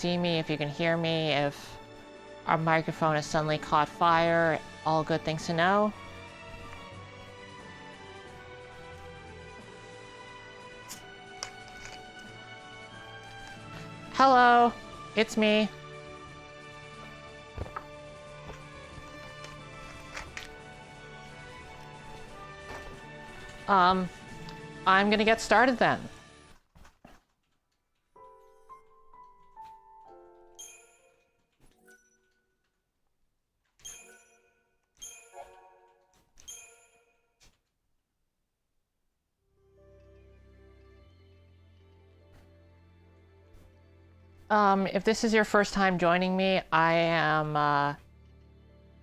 see me, if you can hear me, if our microphone has suddenly caught fire. All good things to know. Hello, it's me. I'm gonna get started then. If this is your first time joining me, I am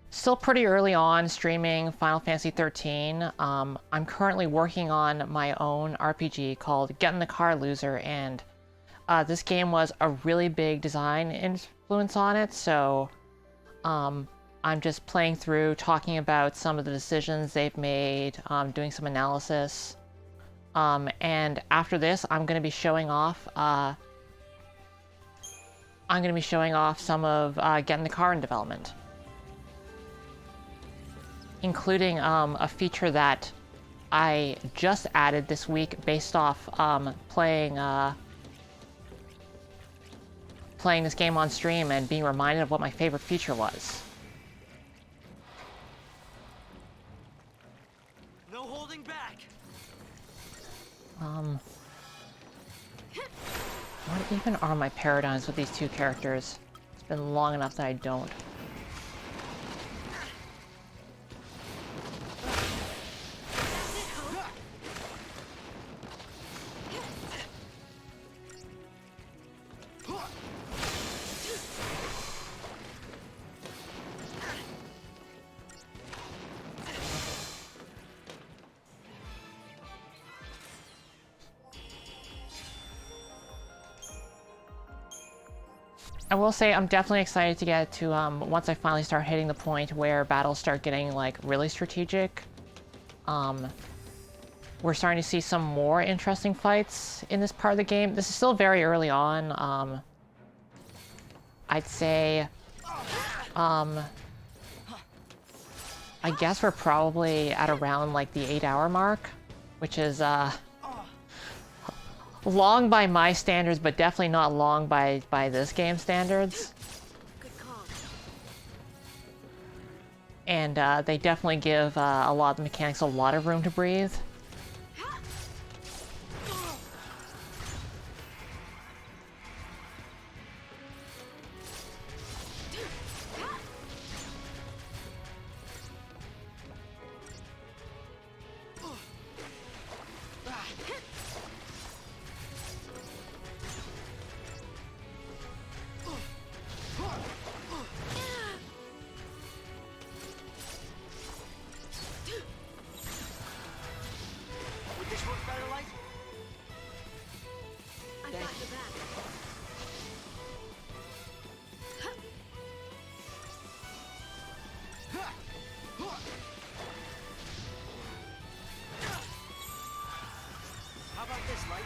still pretty early on streaming Final Fantasy XIII. I'm currently working on my own RPG called Get in the Car, Loser, and this game was a really big design influence on it, so I'm just playing through, talking about some of the decisions they've made, doing some analysis. And after this, I'm going to be showing off some of Get in the Car in development, including a feature that I just added this week based off playing this game on stream and being reminded of what my favorite feature was. No holding back. What even are my paradigms with these two characters? It's been long enough that I don't. I will say I'm definitely excited to get to, once I finally start hitting the point where battles start getting, like, really strategic. We're starting to see some more interesting fights in this part of the game. This is still very early on. I'd say, I guess we're probably at around, like, the 8-hour mark, which is, long by my standards, but definitely not long by this game standards. And they definitely give a lot of the mechanics a lot of room to breathe. Would this work better, Light? I got your back. How about this, Light?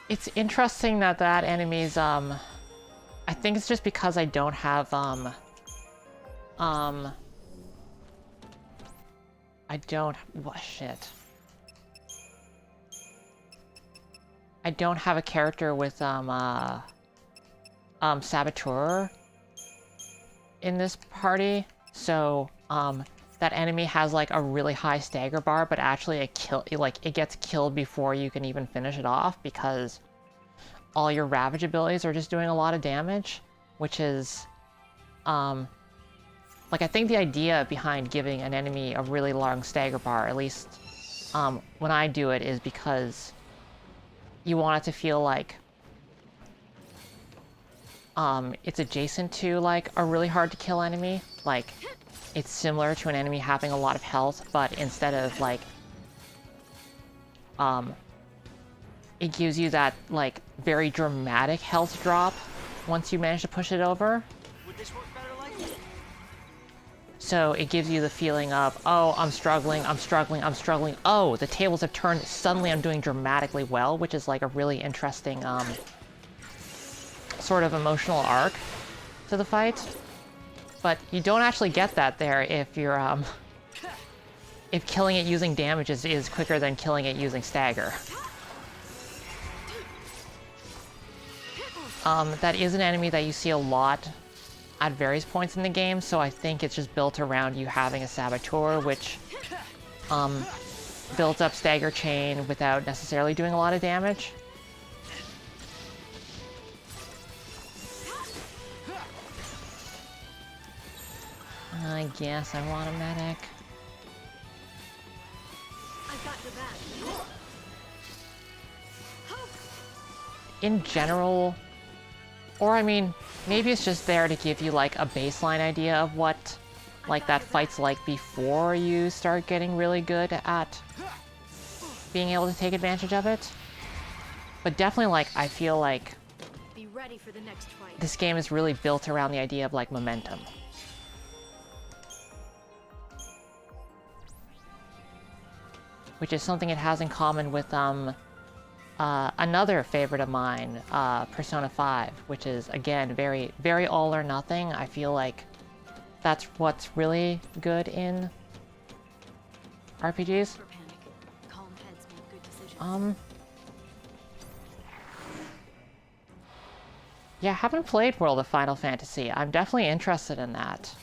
It's interesting that enemy's, I think it's just because I don't have, I don't, what, shit. I don't have a character with, Saboteur in this party, so, that enemy has, like, a really high stagger bar, but actually it gets killed before you can even finish it off, because all your Ravage abilities are just doing a lot of damage, which is, like, I think the idea behind giving an enemy a really long stagger bar, at least, when I do it, is because you want it to feel like, it's adjacent to, like, a really hard to kill enemy. Like, it's similar to an enemy having a lot of health, but instead of like it gives you that like very dramatic health drop once you manage to push it over. Would this work better like? So it gives you the feeling of, oh, I'm struggling, I'm struggling, I'm struggling. Oh, the tables have turned. Suddenly I'm doing dramatically well, which is like a really interesting sort of emotional arc to the fight. But you don't actually get that there if you're if killing it using damage is quicker than killing it using stagger. That is an enemy that you see a lot at various points in the game, so I think it's just built around you having a saboteur, which builds up stagger chain without necessarily doing a lot of damage. I guess I want a medic. I've got your back. In general, or I mean, maybe it's just there to give you like a baseline idea of what like that fight's like before you start getting really good at being able to take advantage of it. But definitely, like, I feel like Be ready for the next fight. this game is really built around the idea of like momentum. Which is something it has in common with another favorite of mine, Persona 5, which is, again, very, very all or nothing. I feel like that's what's really good in RPGs. Never panic. Calm heads make good decisions. Yeah, I haven't played World of Final Fantasy. I'm definitely interested in that.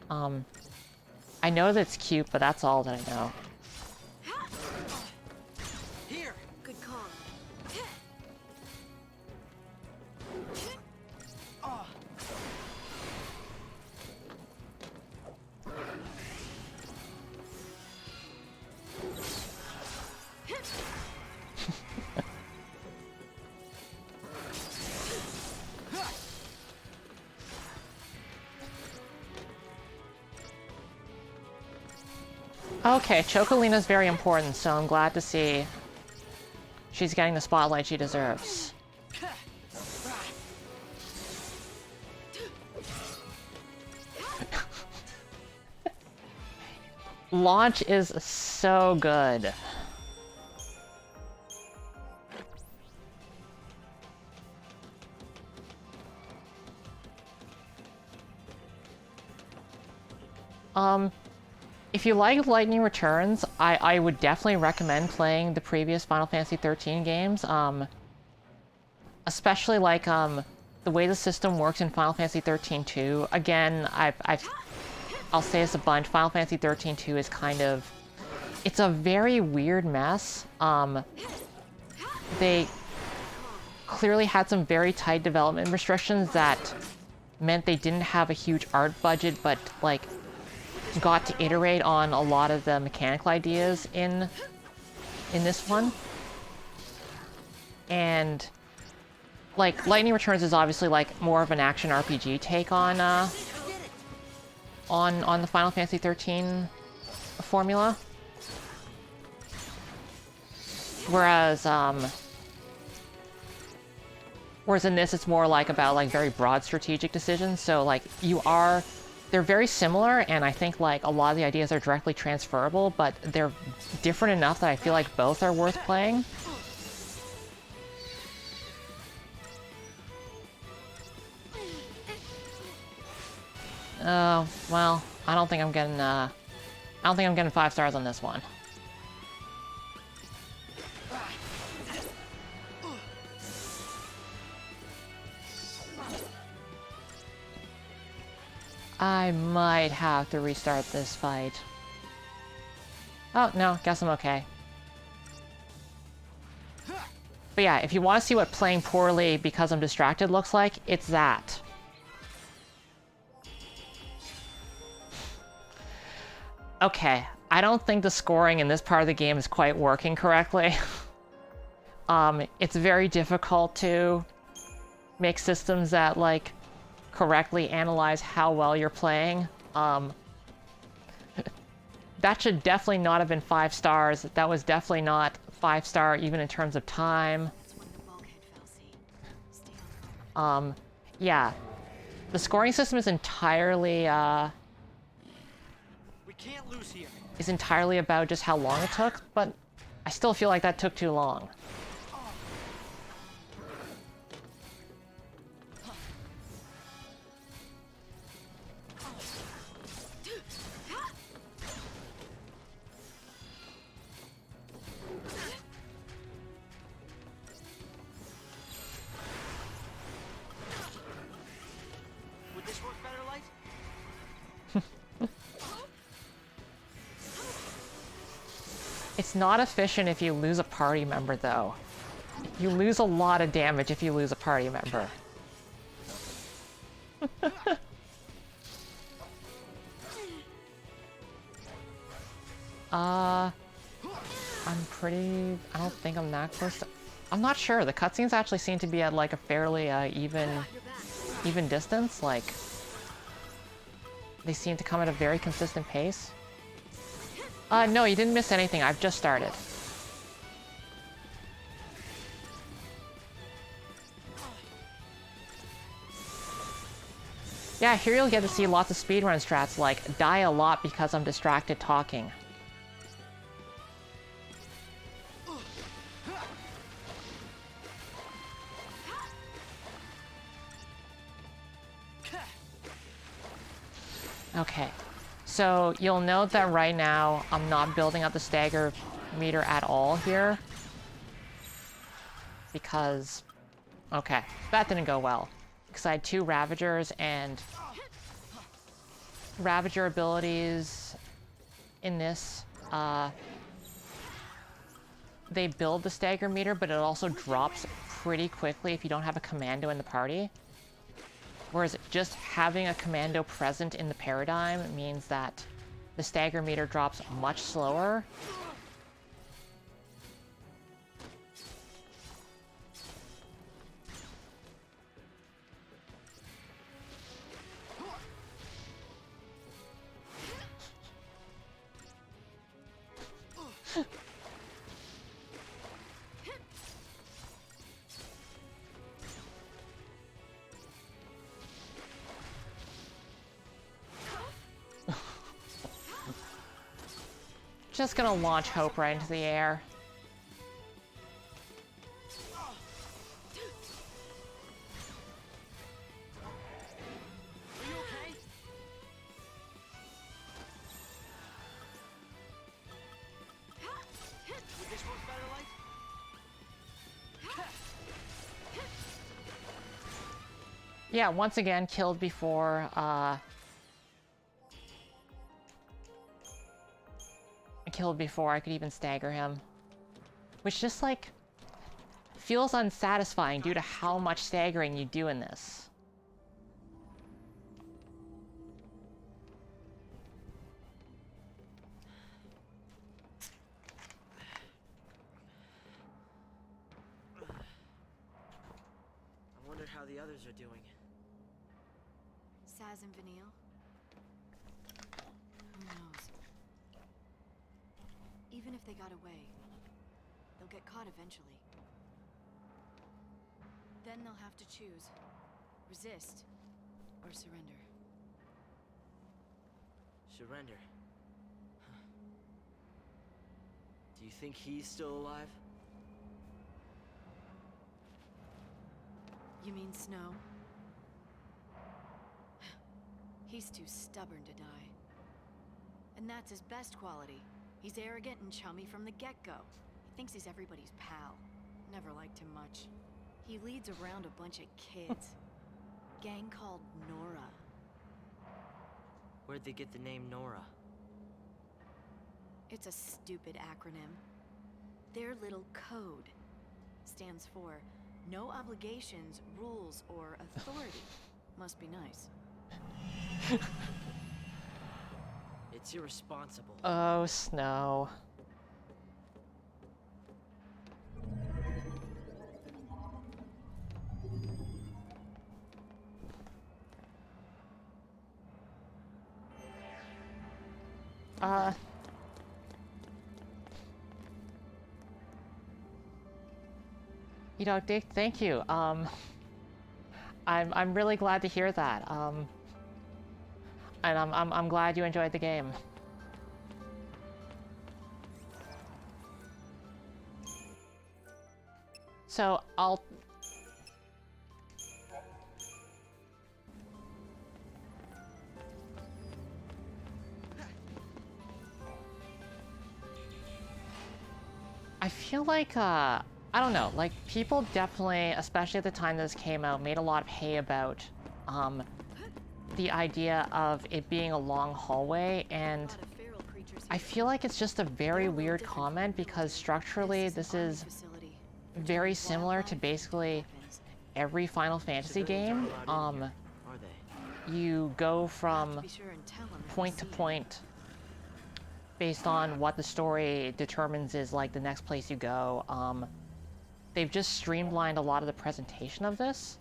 I know that it's cute, but that's all that I know. Here. Good call. Okay, Chocolina's very important, so I'm glad to see she's getting the spotlight she deserves. Launch is so good. If you like Lightning Returns, I would definitely recommend playing the previous Final Fantasy XIII games. Especially like the way the system works in Final Fantasy XIII 2. Again, I'll say this a bunch. Final Fantasy XIII 2 is kind of, it's a very weird mess. They clearly had some very tight development restrictions that meant they didn't have a huge art budget, but like got to iterate on a lot of the mechanical ideas in this one. And like Lightning Returns is obviously like more of an action RPG take on the Final Fantasy XIII formula. Whereas in this it's more like about like very broad strategic decisions. So like they're very similar, and I think like a lot of the ideas are directly transferable, but they're different enough that I feel like both are worth playing. Oh, well, I don't think I'm getting 5 stars on this one. I might have to restart this fight. Oh, no, guess I'm okay. But yeah, if you want to see what playing poorly because I'm distracted looks like, it's that. Okay, I don't think the scoring in this part of the game is quite working correctly. It's very difficult to make systems that, like, correctly analyze how well you're playing. That should definitely not have been 5 stars. That was definitely not 5-star even in terms of time. That's one of the bulkhead, fal'Cie. Stay on guard. Yeah. The scoring system is entirely, We can't lose here. about just how long it took, but I still feel like that took too long. Would this work better, Light? It's not efficient if you lose a party member, though. You lose a lot of damage if you lose a party member. I don't think I'm that close to... I'm not sure. The cutscenes actually seem to be at, like, a fairly, even Your back. even distance. Like, they seem to come at a very consistent pace. No, you didn't miss anything. I've just started. Yeah, here you'll get to see lots of speedrun strats like die a lot because I'm distracted talking. Okay, so you'll note that right now I'm not building up the stagger meter at all here. Because, okay, that didn't go well. Because I had 2 Ravagers, and Ravager abilities in this, they build the stagger meter, but it also drops pretty quickly if you don't have a commando in the party. Whereas just having a commando present in the paradigm means that the stagger meter drops much slower. Just gonna launch Hope right into the air. Are you okay? Would this work better, Light? Yeah, once again, killed before, I could even stagger him. Which just, like, feels unsatisfying due to how much staggering you do in this. I wonder how the others are doing. Saz and Vanille? Who knows? Even if they got away, they'll get caught eventually. Then they'll have to choose. Resist or surrender. Surrender. Huh. Do you think he's still alive? You mean Snow? He's too stubborn to die. And that's his best quality. He's arrogant and chummy from the get-go. He thinks he's everybody's pal. Never liked him much. He leads around a bunch of kids. Gang called Nora. Where'd they get the name Nora? It's a stupid acronym. Their little code stands for no obligations, rules, or authority. Must be nice. It's irresponsible. Oh, Snow. Uh... You know, Dick, thank you. I'm really glad to hear that. And I'm glad you enjoyed the game. So I'll... I feel like, I don't know, like, people definitely, especially at the time this came out, made a lot of hay about, the idea of it being a long hallway, and I feel like it's just a very weird comment because structurally this is very similar to basically every Final Fantasy game. You go from point to point based on what the story determines is like the next place you go. They've just streamlined a lot of the presentation of this,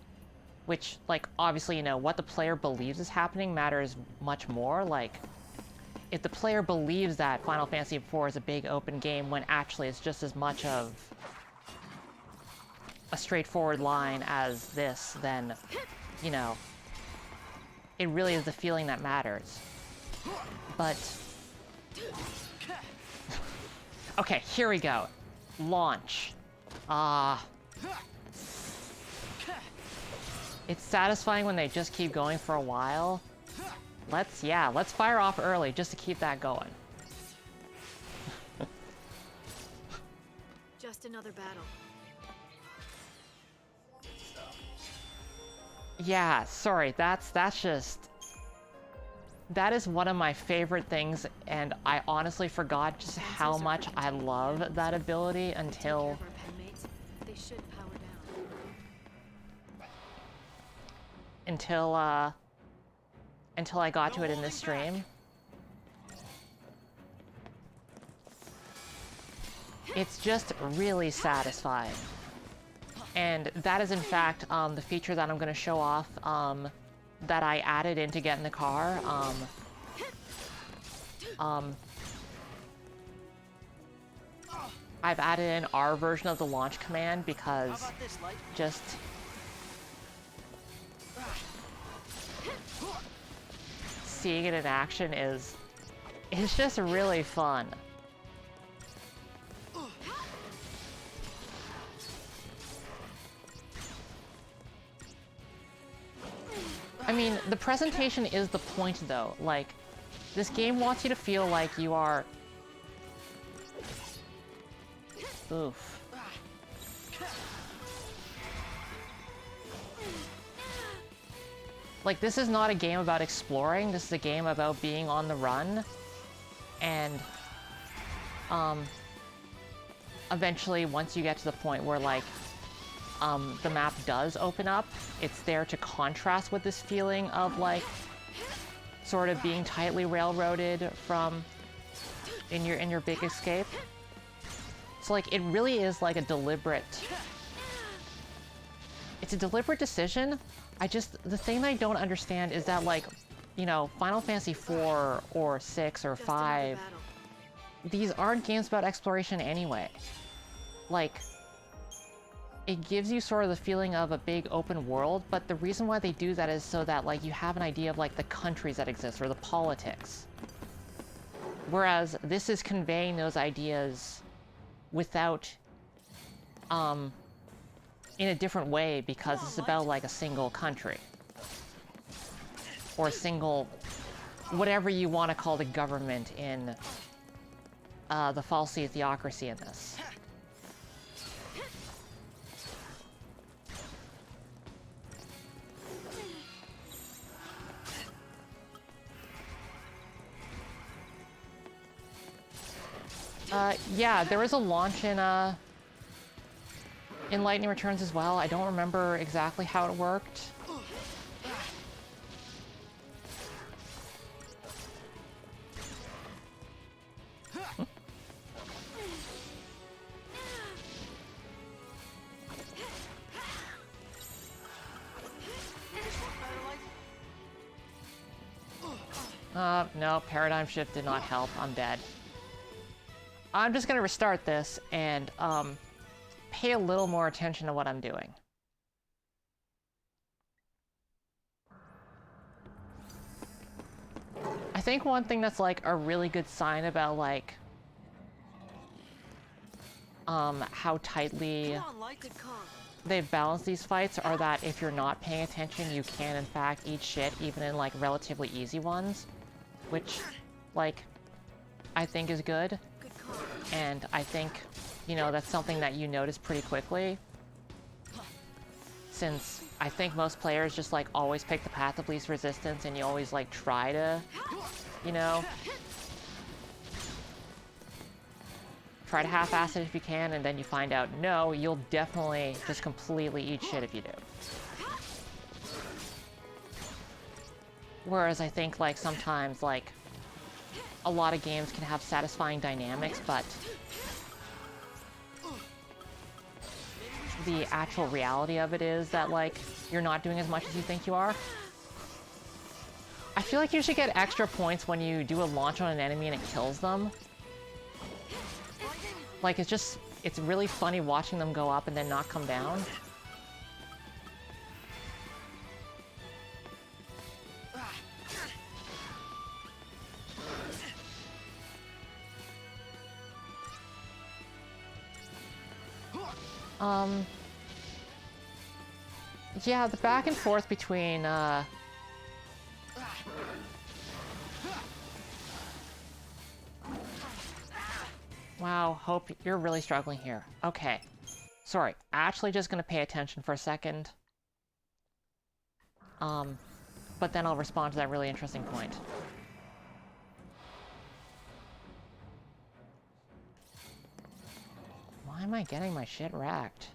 which, like, obviously, you know, what the player believes is happening matters much more. Like, if the player believes that Final Fantasy IV is a big open game when actually it's just as much of a straightforward line as this, then, you know, it really is the feeling that matters. But... okay, here we go. Launch. It's satisfying when they just keep going for a while. Let's fire off early just to keep that going. Just another battle. Yeah, sorry, that's just... That is one of my favorite things, and I honestly forgot just how much I love that ability until... Until I got to it in this stream. It's just really satisfying. And that is in fact the feature that I'm going to show off that I added in to get in the car. I've added in our version of the launch command because just... seeing it in action is... it's just really fun. I mean, the presentation is the point, though. Like, this game wants you to feel like you are... Oof. Like, this is not a game about exploring, this is a game about being on the run. And, eventually, once you get to the point where, like, the map does open up, it's there to contrast with this feeling of, like, sort of being tightly railroaded from in your big escape. So, like, it really is like a deliberate... It's a deliberate decision. The thing that I don't understand is that, like, you know, Final Fantasy IV or 6 or 5, these aren't games about exploration anyway. Like, it gives you sort of the feeling of a big open world, but the reason why they do that is so that, like, you have an idea of, like, the countries that exist, or the politics. Whereas this is conveying those ideas without, in a different way, because it's about, like, a single country. Or a single... whatever you want to call the government in, the fal'Cie theocracy in this. Yeah, there was a launch in Lightning Returns as well. I don't remember exactly how it worked. No, paradigm shift did not help. I'm dead. I'm just gonna restart this and, pay a little more attention to what I'm doing. I think one thing that's, like, a really good sign about, like, how tightly Come on, Light. Good call. they've balanced these fights are that if you're not paying attention, you can, in fact, eat shit, even in, like, relatively easy ones. Which, like, I think is good. Good call. And I think, you know, that's something that you notice pretty quickly. Since I think most players just, like, always pick the path of least resistance and you always, like, try to, you know, try to half-ass it if you can, and then you find out, no, you'll definitely just completely eat shit if you do. Whereas I think, like, sometimes, like, a lot of games can have satisfying dynamics, but the actual reality of it is that, like, you're not doing as much as you think you are. I feel like you should get extra points when you do a launch on an enemy and it kills them. Like, it's really funny watching them go up and then not come down. Yeah, the back and forth between, Wow, Hope, you're really struggling here. Okay. Sorry, actually just gonna pay attention for a second. But then I'll respond to that really interesting point. Why am I getting my shit wrecked?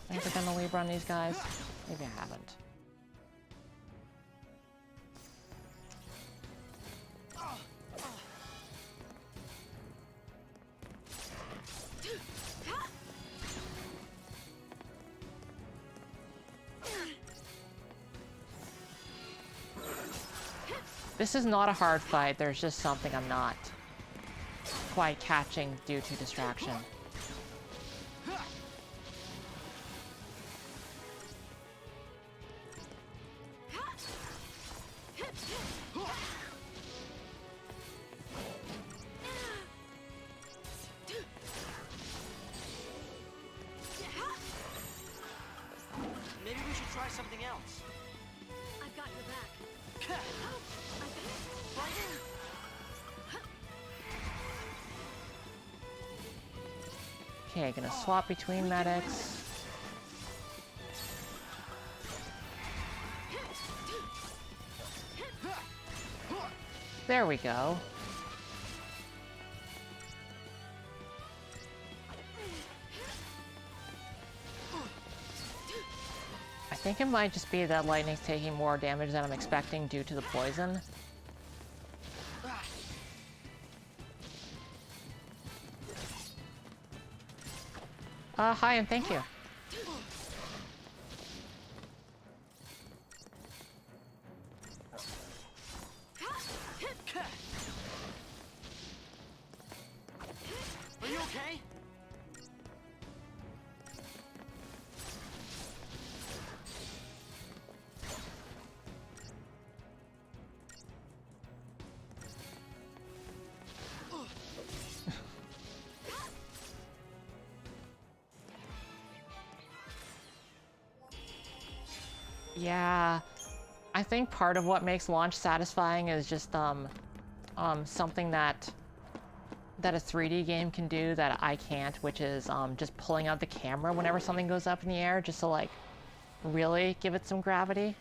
Have I ever done a Libra on these guys? Maybe I haven't. This is not a hard fight, there's just something I'm not quite catching due to distraction. Maybe we should try something else. I've got your back. Okay, gonna swap between medics. There we go. I think it might just be that lightning's taking more damage than I'm expecting due to the poison. Hi and thank you. Are you okay? Yeah, I think part of what makes launch satisfying is just something that a 3D game can do that I can't, which is just pulling out the camera whenever something goes up in the air, just to like really give it some gravity.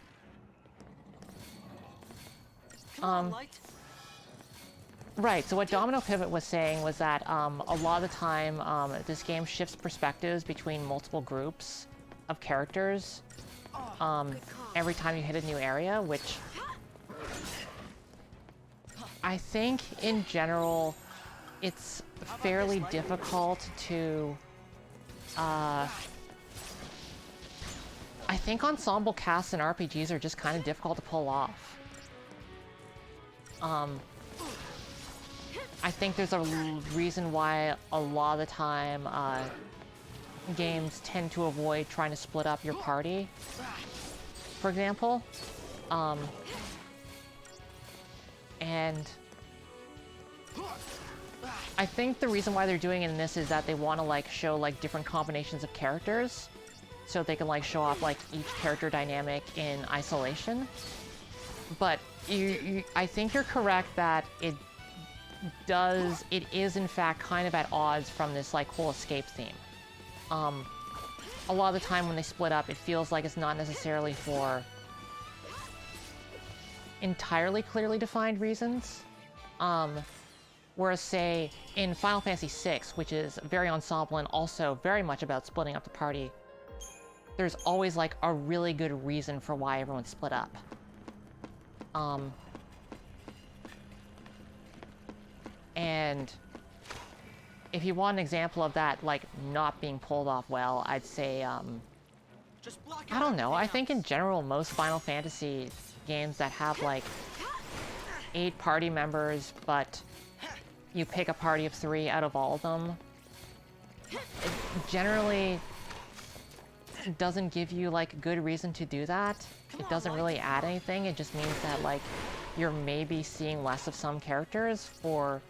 Come on, Light. Right, so what Domino Pivot was saying was that a lot of the time this game shifts perspectives between multiple groups of characters every time you hit a new area, which I think in general it's fairly difficult to I think ensemble casts in RPGs are just kind of difficult to pull off. I think there's a reason why a lot of the time games tend to avoid trying to split up your party, for example. And I think the reason why they're doing it in this is that they want to like show like different combinations of characters, so they can like show off like each character dynamic in isolation. But I think you're correct that it is in fact kind of at odds from this like whole escape theme. A lot of the time when they split up, it feels like it's not necessarily for entirely clearly defined reasons. Whereas, say, in Final Fantasy VI, which is very ensemble and also very much about splitting up the party, there's always, like, a really good reason for why everyone's split up. And if you want an example of that, like, not being pulled off well, I'd say, Just block I don't know, I think in general most Final Fantasy games that have, like, 8 party members, but you pick a party of 3 out of all of them, it generally doesn't give you, like, good reason to do that. It doesn't really add anything, it just means that, like, you're maybe seeing less of some characters for,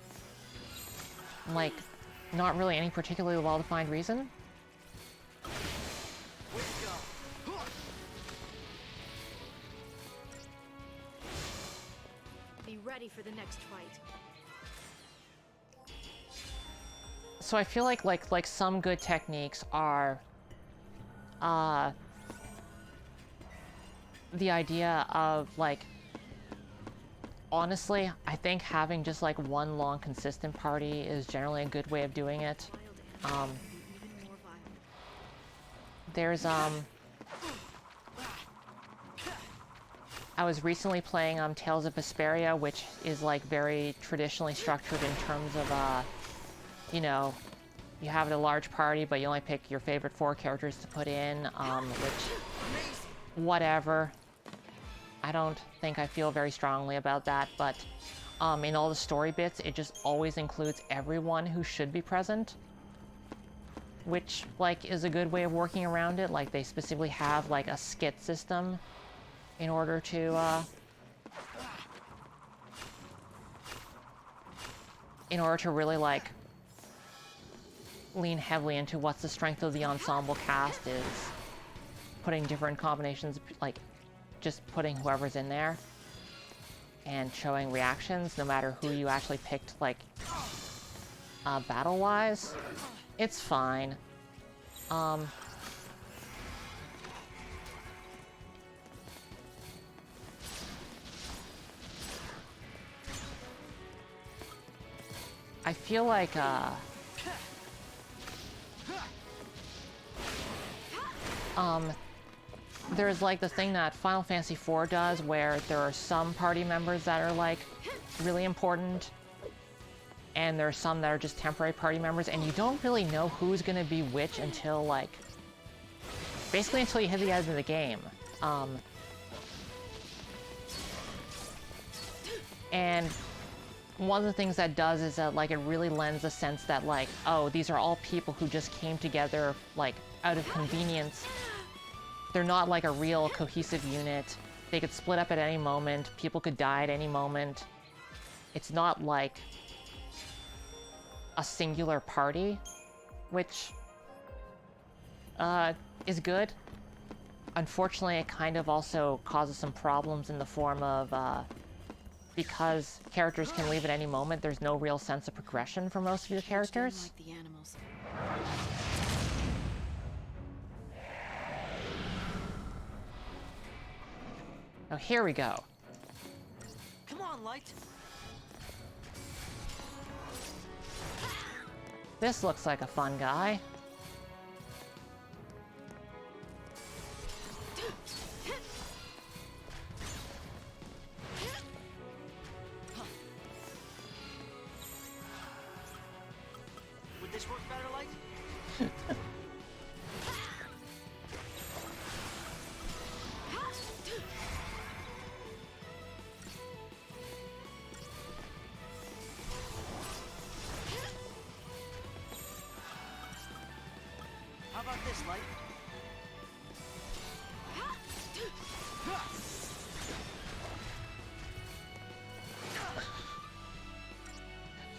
like, not really any particularly well-defined reason. Be ready for the next fight. So I feel like some good techniques are the idea of, like, honestly, I think having just like one long consistent party is generally a good way of doing it. There's I was recently playing Tales of Vesperia, which is like very traditionally structured in terms of you know, you have a large party, but you only pick your favorite 4 characters to put in, which, whatever. I don't think I feel very strongly about that, but in all the story bits, it just always includes everyone who should be present, which, like, is a good way of working around it. Like, they specifically have, like, a skit system in order to really, like, lean heavily into what's the strength of the ensemble cast is putting different combinations, like, just putting whoever's in there and showing reactions, no matter who you actually picked, like, battle-wise. It's fine. I feel like, there's like the thing that Final Fantasy IV does where there are some party members that are like really important and there are some that are just temporary party members, and you don't really know who's gonna be which until like basically until you hit the end of the game. And one of the things that does is that like it really lends a sense that like, oh, these are all people who just came together like out of convenience. They're not like a real cohesive unit. They could split up at any moment. People could die at any moment. It's not like a singular party, which is good. Unfortunately, it kind of also causes some problems in the form of because characters can leave at any moment, there's no real sense of progression for most of your characters. Like the animals. Oh, here we go. Come on, Light. This looks like a fun guy. Would this work better, Light? about this, Light?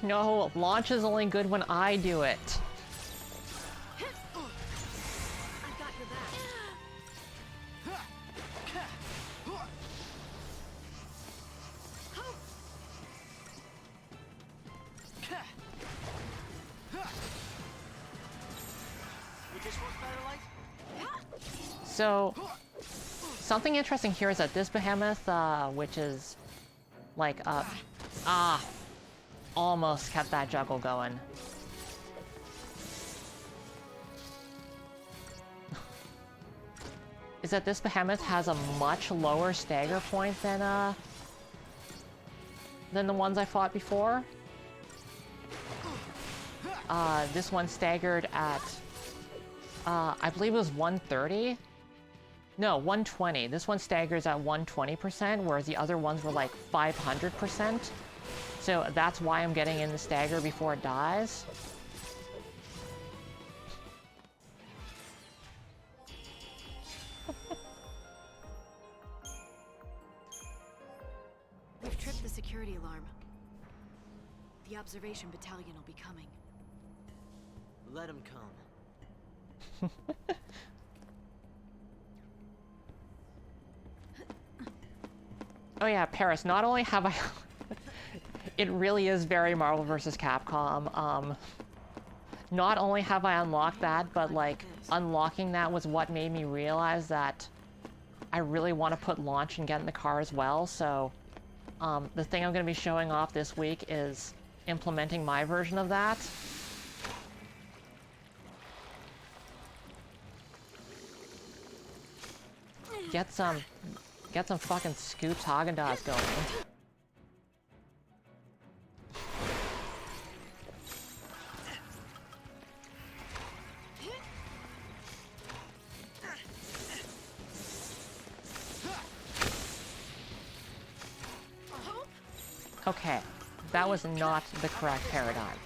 No, launch is only good when I do it. I've got your back. Would this work better, Light? So, something interesting here is that this behemoth, which is like, almost kept that juggle going. Is that this behemoth has a much lower stagger point than the ones I fought before. This one staggered at, I believe it was 130? No, 120. This one staggers at 120%, whereas the other ones were like 500%. So that's why I'm getting in the stagger before it dies. We've tripped the security alarm. The observation battalion will be coming. Let him come. Oh yeah, Paris, not only have I... It really is very Marvel vs. Capcom. Not only have I unlocked that, but like, unlocking that was what made me realize that I really want to put launch and get in the car as well, so the thing I'm going to be showing off this week is implementing my version of that. Get some fucking scoops Haagen-Dazs going. Okay, that was not the correct paradigm.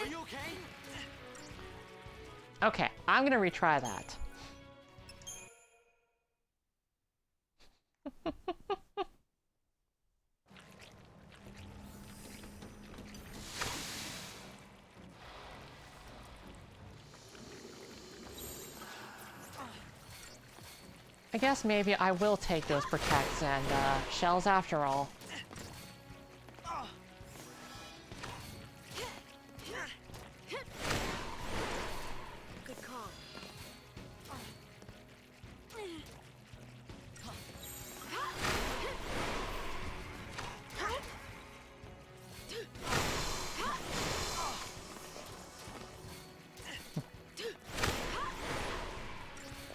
Are you okay? Okay, I'm gonna retry that. I guess maybe I will take those protects and shells after all. Good call.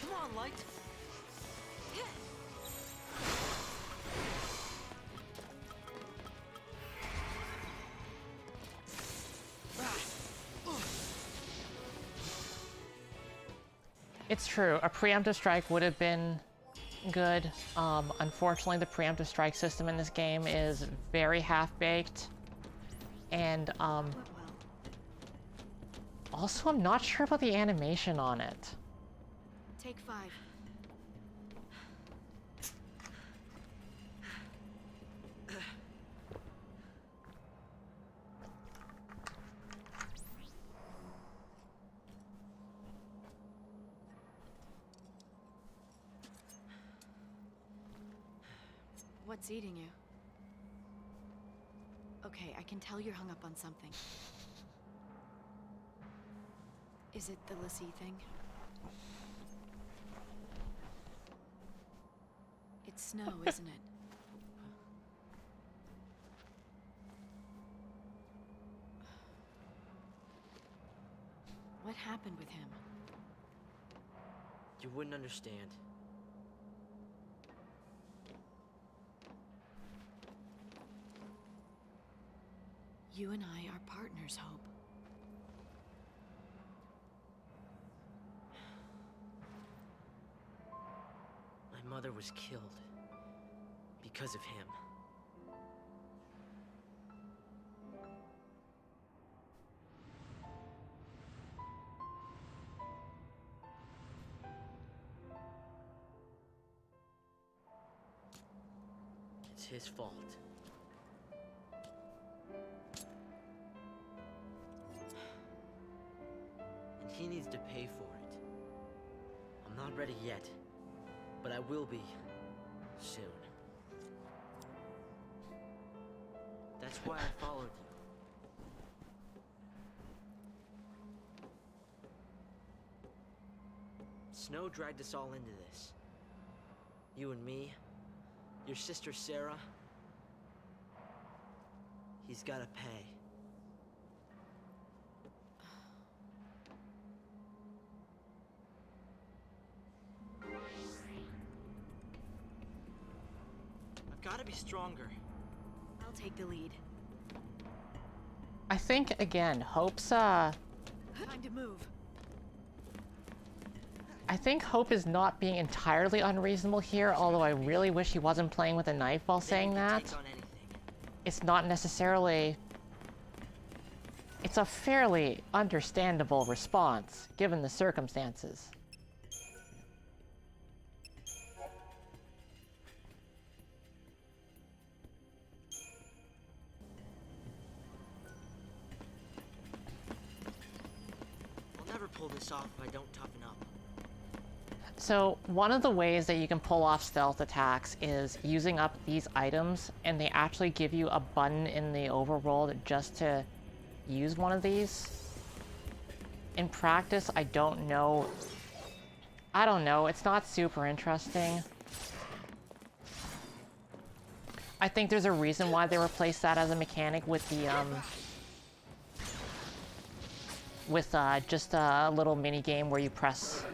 Come on, Light. It's true, a preemptive strike would have been good. Unfortunately, the preemptive strike system in this game is very half-baked. And, Went well. also I'm not sure about the animation on it. Take 5. What's eating you? Okay, I can tell you're hung up on something. Is it the fal'Cie thing? It's snow, isn't it? What happened with him? You wouldn't understand. You and I are partners, Hope. My mother was killed because of him. his fault. And he needs to pay for it. I'm not ready yet, but I will be soon. That's why I followed you. Snow dragged us all into this. You and me, your sister Sarah. He's gotta pay. I've gotta be stronger. I'll take the lead. I think, again, Hope's, Time to move. I think Hope is not being entirely unreasonable here, although I really wish he wasn't playing with a knife while saying that. It's not necessarily... It's a fairly understandable response, given the circumstances. I'll never pull this off if I don't toughen up. So, one of the ways that you can pull off stealth attacks is using up these items, and they actually give you a button in the overworld just to use one of these. In practice, I don't know. It's not super interesting. I think there's a reason why they replaced that as a mechanic with the, just a little mini game where you press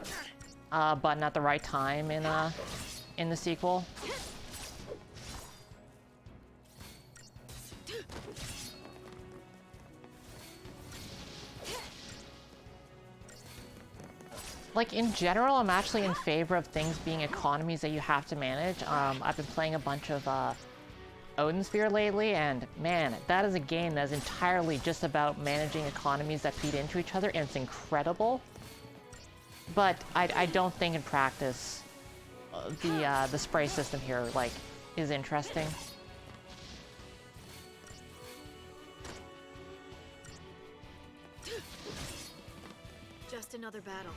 button at the right time in the sequel. Like, in general, I'm actually in favor of things being economies that you have to manage. I've been playing a bunch of Odin Sphere lately, and man, that is a game that is entirely just about managing economies that feed into each other, and it's incredible. But I don't think in practice the spray system here, like, is interesting. Just another battle.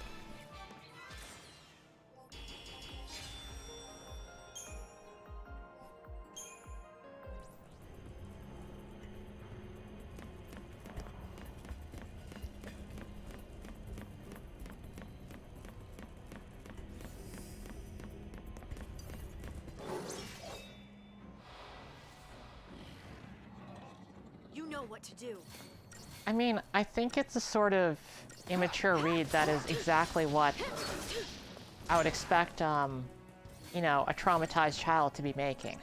You know what to do. I mean, I think it's a sort of immature read that is exactly what I would expect, you know, a traumatized child to be making.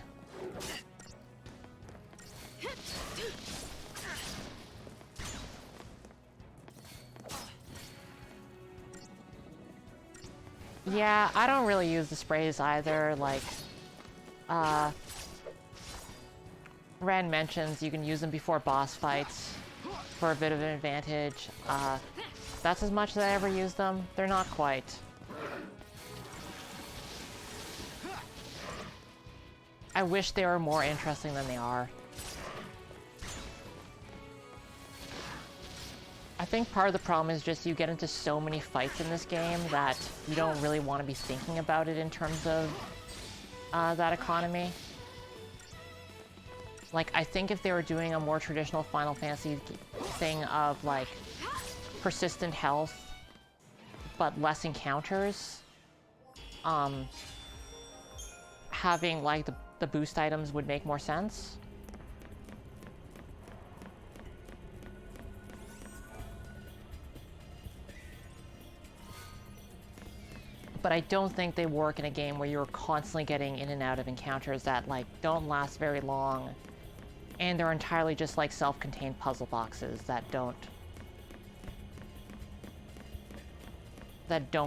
Yeah, I don't really use the sprays either, like, Ren mentions you can use them before boss fights for a bit of an advantage. That's as much as I ever use them. They're not quite. I wish they were more interesting than they are. I think part of the problem is just you get into so many fights in this game that you don't really want to be thinking about it in terms of that economy. Like, I think if they were doing a more traditional Final Fantasy thing of, like, persistent health, but less encounters, having, like, the boost items would make more sense. But I don't think they work in a game where you're constantly getting in and out of encounters that, like, don't last very long. And they're entirely just like self-contained puzzle boxes that don't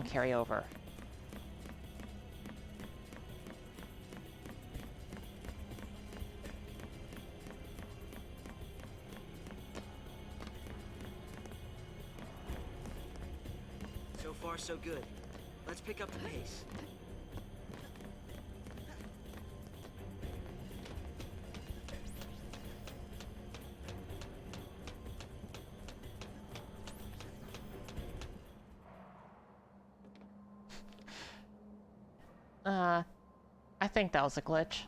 carry over. So far, so good. Let's pick up the pace. I think that was a glitch.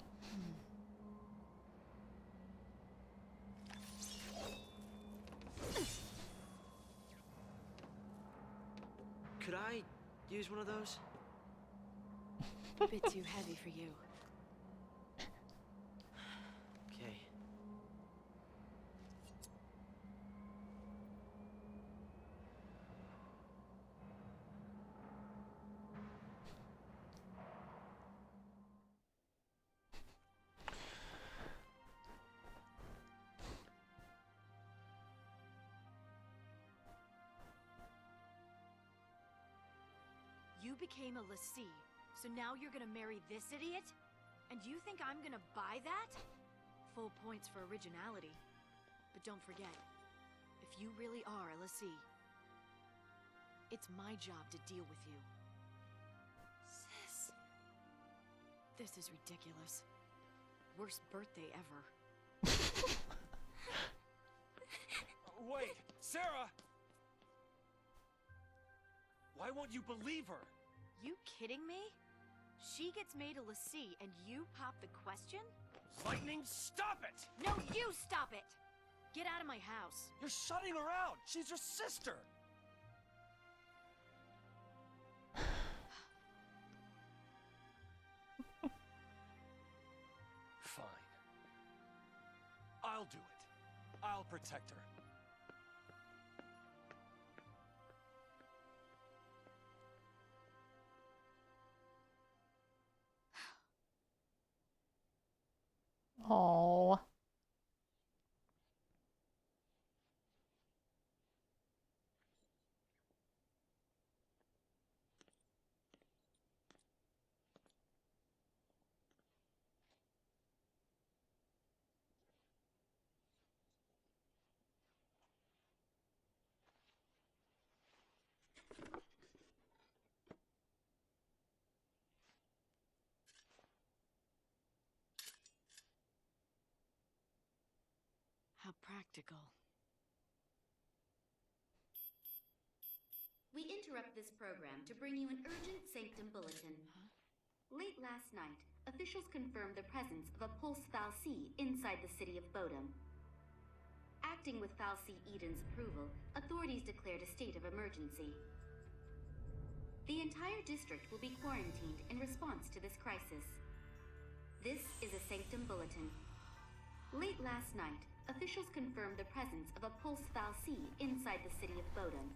Could I use one of those? A bit too heavy for you. Okay. You became a LaCie, so now you're gonna marry this idiot? And you think I'm gonna buy that? Full points for originality. But don't forget, if you really are a LaCie, it's my job to deal with you. Sis. This is ridiculous. Worst birthday ever. Wait, Sarah! Why won't you believe her? You kidding me? She gets made a LaCie and you pop the question? Lightning, stop it! No, you stop it! Get out of my house. You're shutting her out! She's your sister! Fine. I'll do it. I'll protect her. Oh. How practical. We interrupt this program to bring you an urgent Sanctum bulletin. Late last night, officials confirmed the presence of a pulse fal'Cie inside the city of Bodum. Acting with fal'Cie Eden's approval, authorities declared a state of emergency. The entire district will be quarantined in response to this crisis. This is a Sanctum bulletin. Late last night, officials confirmed the presence of a pulse fal'Cie inside the city of Bodum.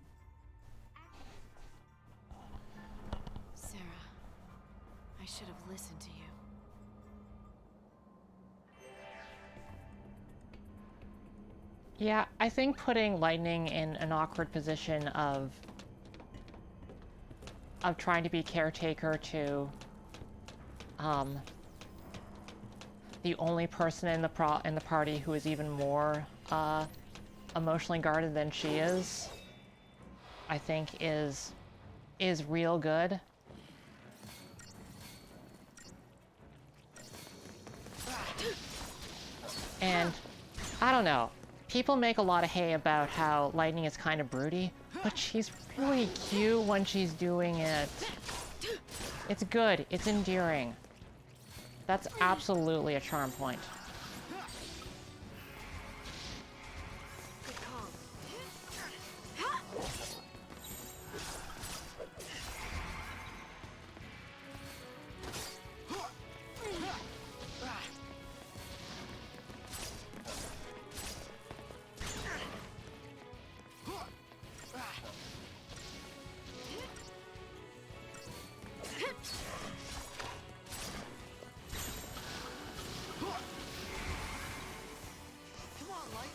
Sarah, I should have listened to you. Yeah, I think putting Lightning in an awkward position of trying to be caretaker to the only person in the party who is even more emotionally guarded than she is, I think is real good. And I don't know. People make a lot of hay about how Lightning is kind of broody, but she's really cute when she's doing it. It's good. It's endearing. That's absolutely a charm point. Good call. Come on, Light.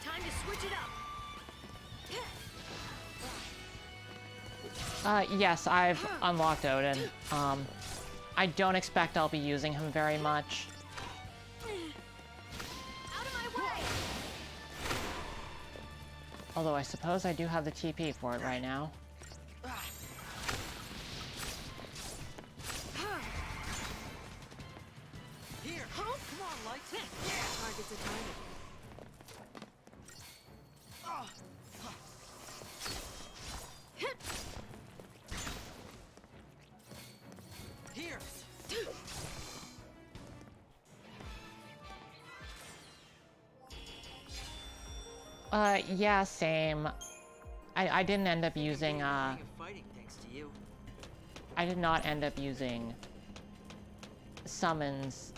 Time to switch it up. Yes, I've unlocked Odin. I don't expect I'll be using him very much. Out of my way! Although I suppose I do have the TP for it right now. Light. Target's a target. Here. Yeah, same. I didn't end up using, Of fighting thanks to you. I did not end up using summons,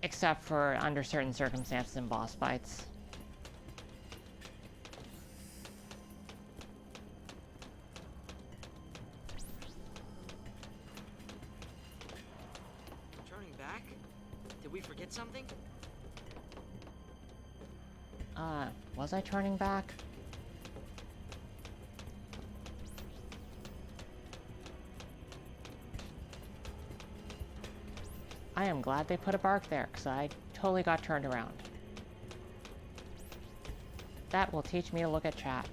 except for under certain circumstances in boss fights. Turning back? Did we forget something? Was I turning back? I am glad they put a bark there, because I totally got turned around. That will teach me to look at chat.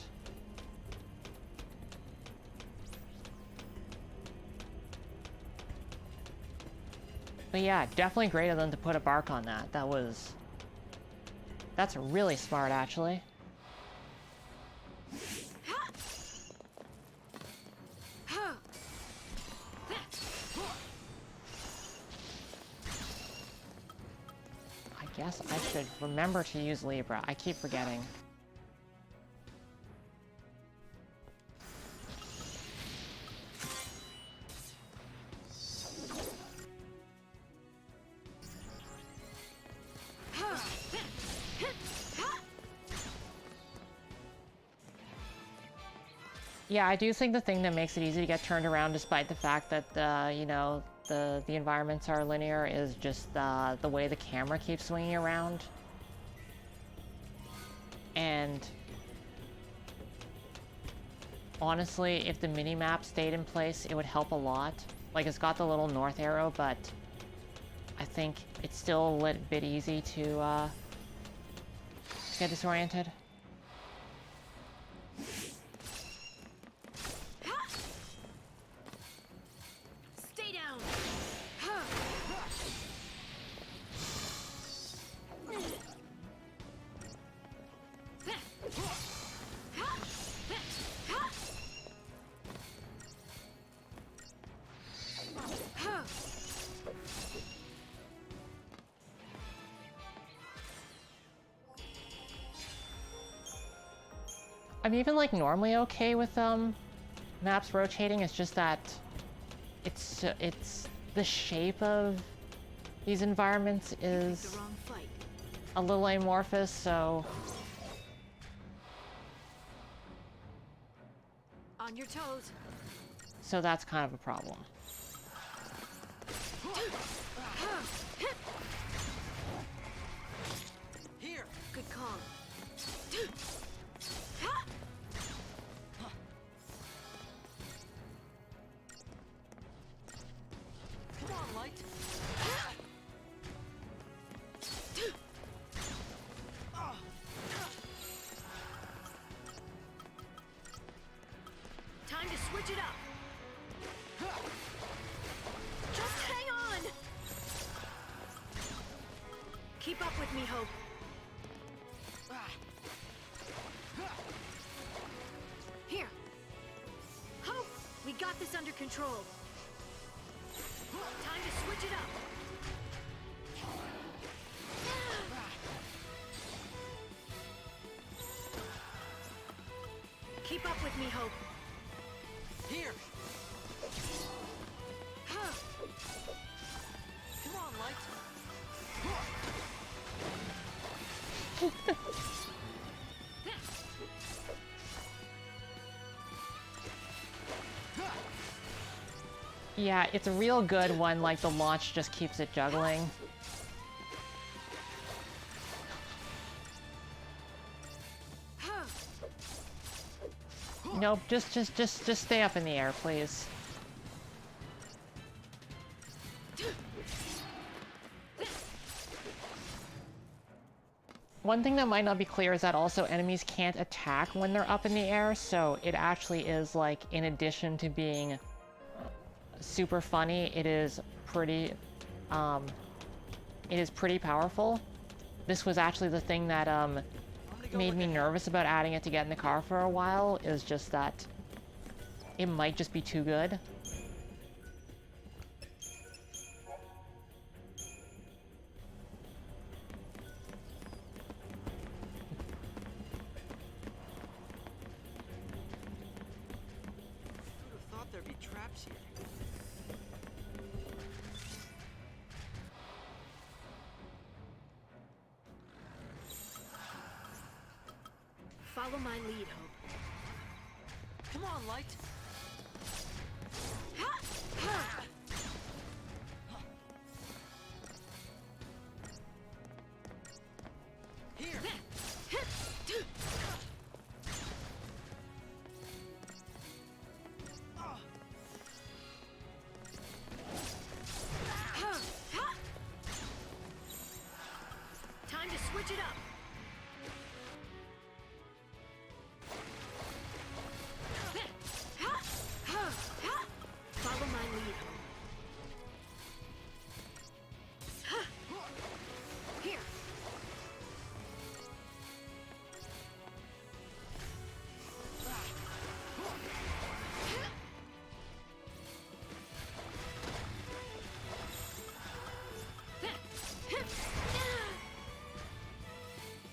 But yeah, definitely great of them to put a bark on that. That's really smart, actually. I guess I should remember to use Libra. I keep forgetting. Yeah, I do think the thing that makes it easy to get turned around despite the fact that, you know, the environments are linear is just the way the camera keeps swinging around. And honestly, if the mini-map stayed in place, it would help a lot. Like, it's got the little north arrow, but I think it's still a little bit easy to get disoriented. Stay down. I'm even, like, normally okay with, maps rotating. It's just that it's the shape of these environments is The wrong fight. a little amorphous, so On your toes. that's kind of a problem. Here. Good call. Come on, Light. Time to switch it up. Just hang on. Keep up with me, Hope. Here. Hope, we got this under control. Time to switch it up. Keep up with me, Hope. Here. Come on, Light. Yeah, it's a real good one, like the launch just keeps it juggling. Nope, just stay up in the air, please. One thing that might not be clear is that also enemies can't attack when they're up in the air, so it actually is, like, in addition to being super funny, it is pretty powerful. this was actually the thing that made me nervous about adding it to get in the car for a while, is just that it might just be too good. Who'd have thought there'd be traps here? Follow my lead, Hope. Come on, Light. Here. Time to switch it up. Follow my lead, Hope. Here.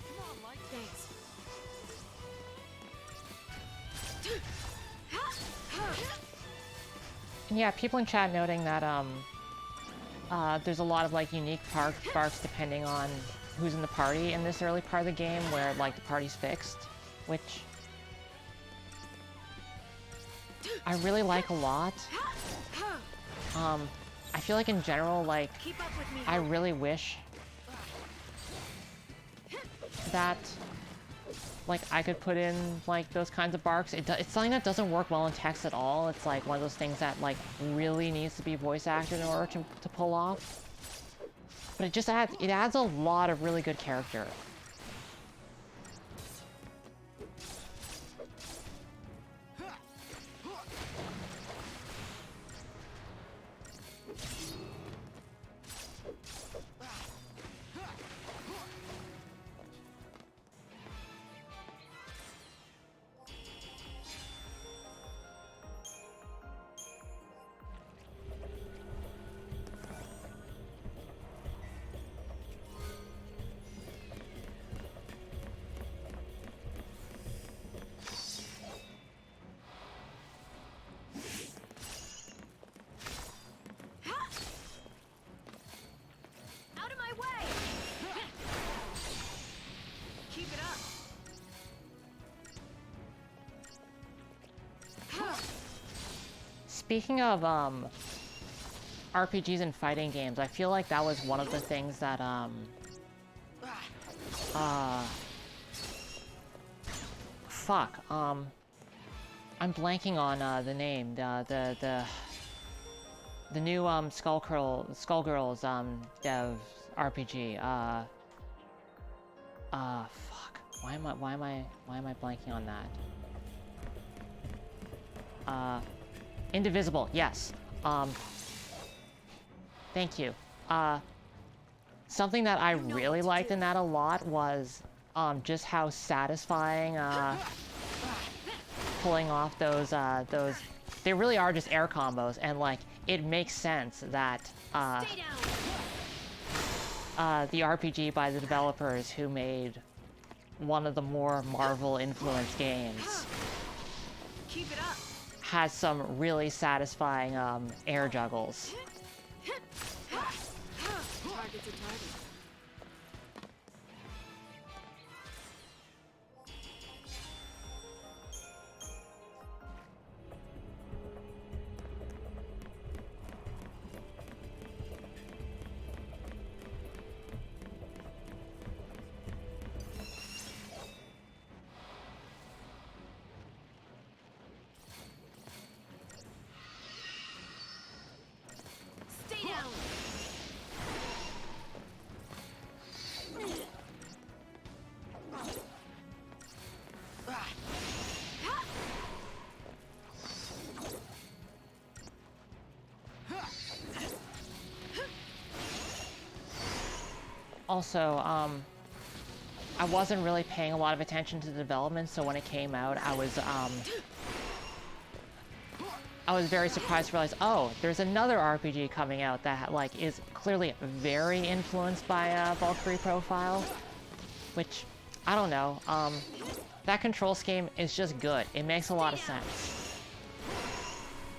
Come on, Light. Thanks. And yeah, people in chat noting that there's a lot of like unique barks depending on who's in the party in this early part of the game, where like the party's fixed, which I really like a lot. I feel like in general, like, Keep up with me, I Hope. really wish that like I could put in like those kinds of barks. It's something that doesn't work well in text at all. It's like one of those things that like really needs to be voice acted in order to pull off. But it just adds a lot of really good character. Out of my way! Keep it up. Speaking of RPGs and fighting games, I feel like that was one of the things that I'm blanking on the name. The new Skullgirls dev RPG. Fuck. Why am I blanking on that? Indivisible. Yes. Thank you. Something that I really liked in that a lot was just how satisfying pulling off those they really are just air combos, and like it makes sense that Stay down. the RPG by the developers who made one of the more Marvel influenced games Keep it up. has some really satisfying air juggles. Target's a target. Stay down. Also, I wasn't really paying a lot of attention to the development, so when it came out, I was very surprised to realize, oh, there's another RPG coming out that like is clearly very influenced by Valkyrie Profile, which I don't know. That control scheme is just good. It makes a lot of sense.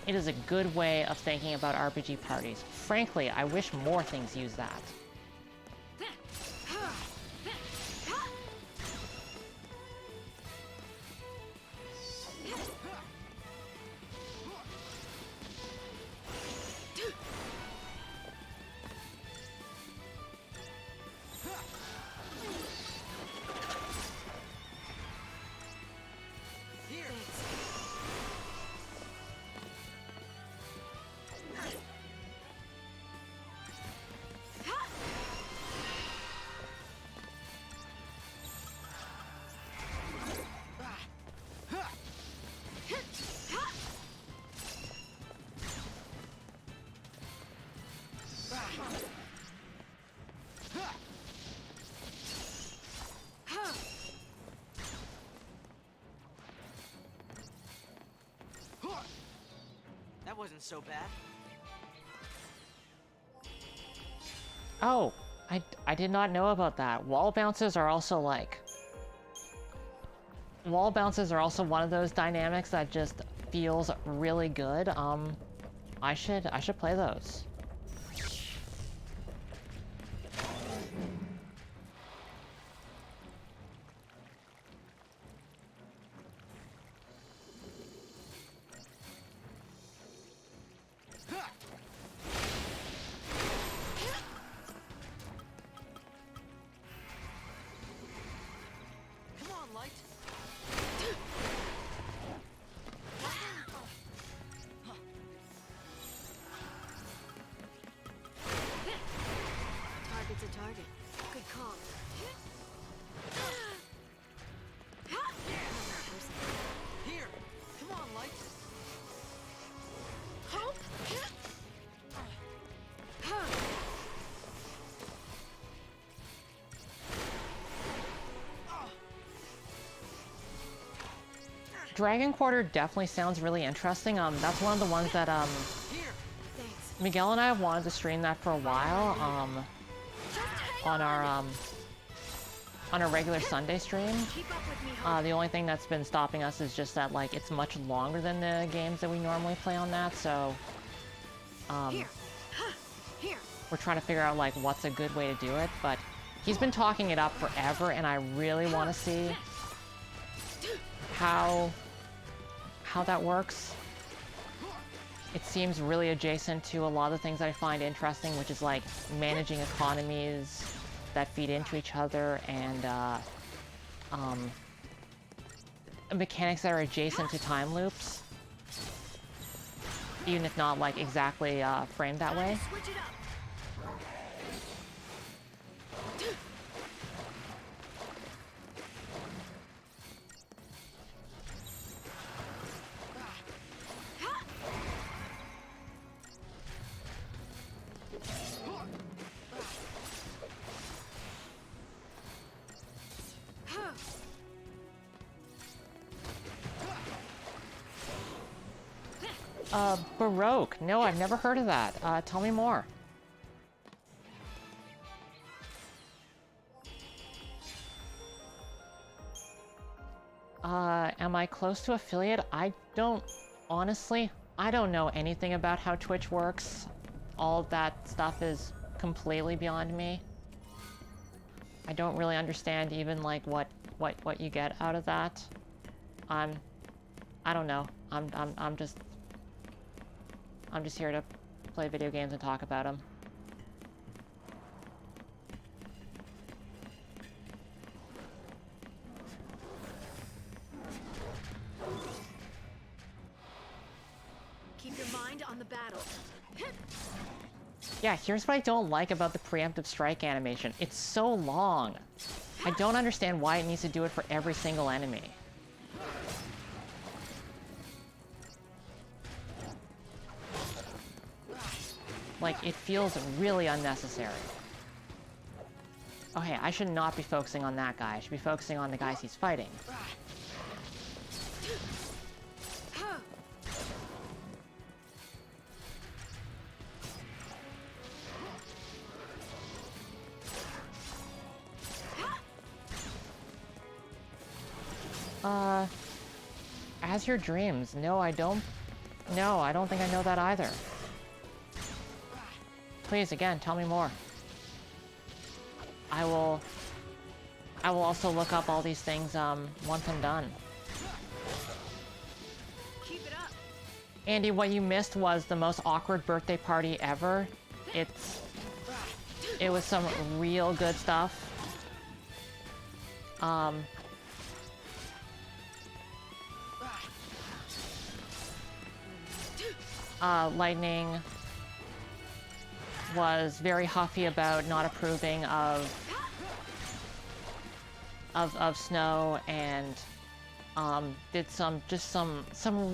It is a good way of thinking about RPG parties. Frankly, I wish more things use that. That wasn't so bad. Oh, I did not know about that. Wall bounces are also one of those dynamics that just feels really good. I should play those. Target's a target. Good call. Here! Come on, Light! Dragon Quarter definitely sounds really interesting. That's one of the ones that Here! Thanks. Miguel and I have wanted to stream that for a while. On our regular Sunday stream. Keep up with me, Hope. The only thing that's been stopping us is just that like it's much longer than the games that we normally play on that, so Here. Here. we're trying to figure out like what's a good way to do it, but he's been talking it up forever and I really want to see how that works. It seems really adjacent to a lot of the things that I find interesting, which is like managing economies that feed into each other and mechanics that are adjacent to time loops, even if not like exactly framed that way. Switch it up. Baroque. No, I've never heard of that. Tell me more. Am I close to affiliate? Honestly, I don't know anything about how Twitch works. All of that stuff is completely beyond me. I don't really understand even like what you get out of that. I don't know. I'm just here to play video games and talk about them. Keep your mind on the battle. Yeah, here's what I don't like about the preemptive strike animation. It's so long. I don't understand why it needs to do it for every single enemy. Like, it feels really unnecessary. Oh hey, I should not be focusing on that guy. I should be focusing on the guys he's fighting. As Your Dreams. No, I don't think I know that either. Please, again, tell me more. I will also look up all these things, once I'm done. Keep it up. Andy, what you missed was the most awkward birthday party ever. It was some real good stuff. Lightning was very huffy about not approving of Snow, and did some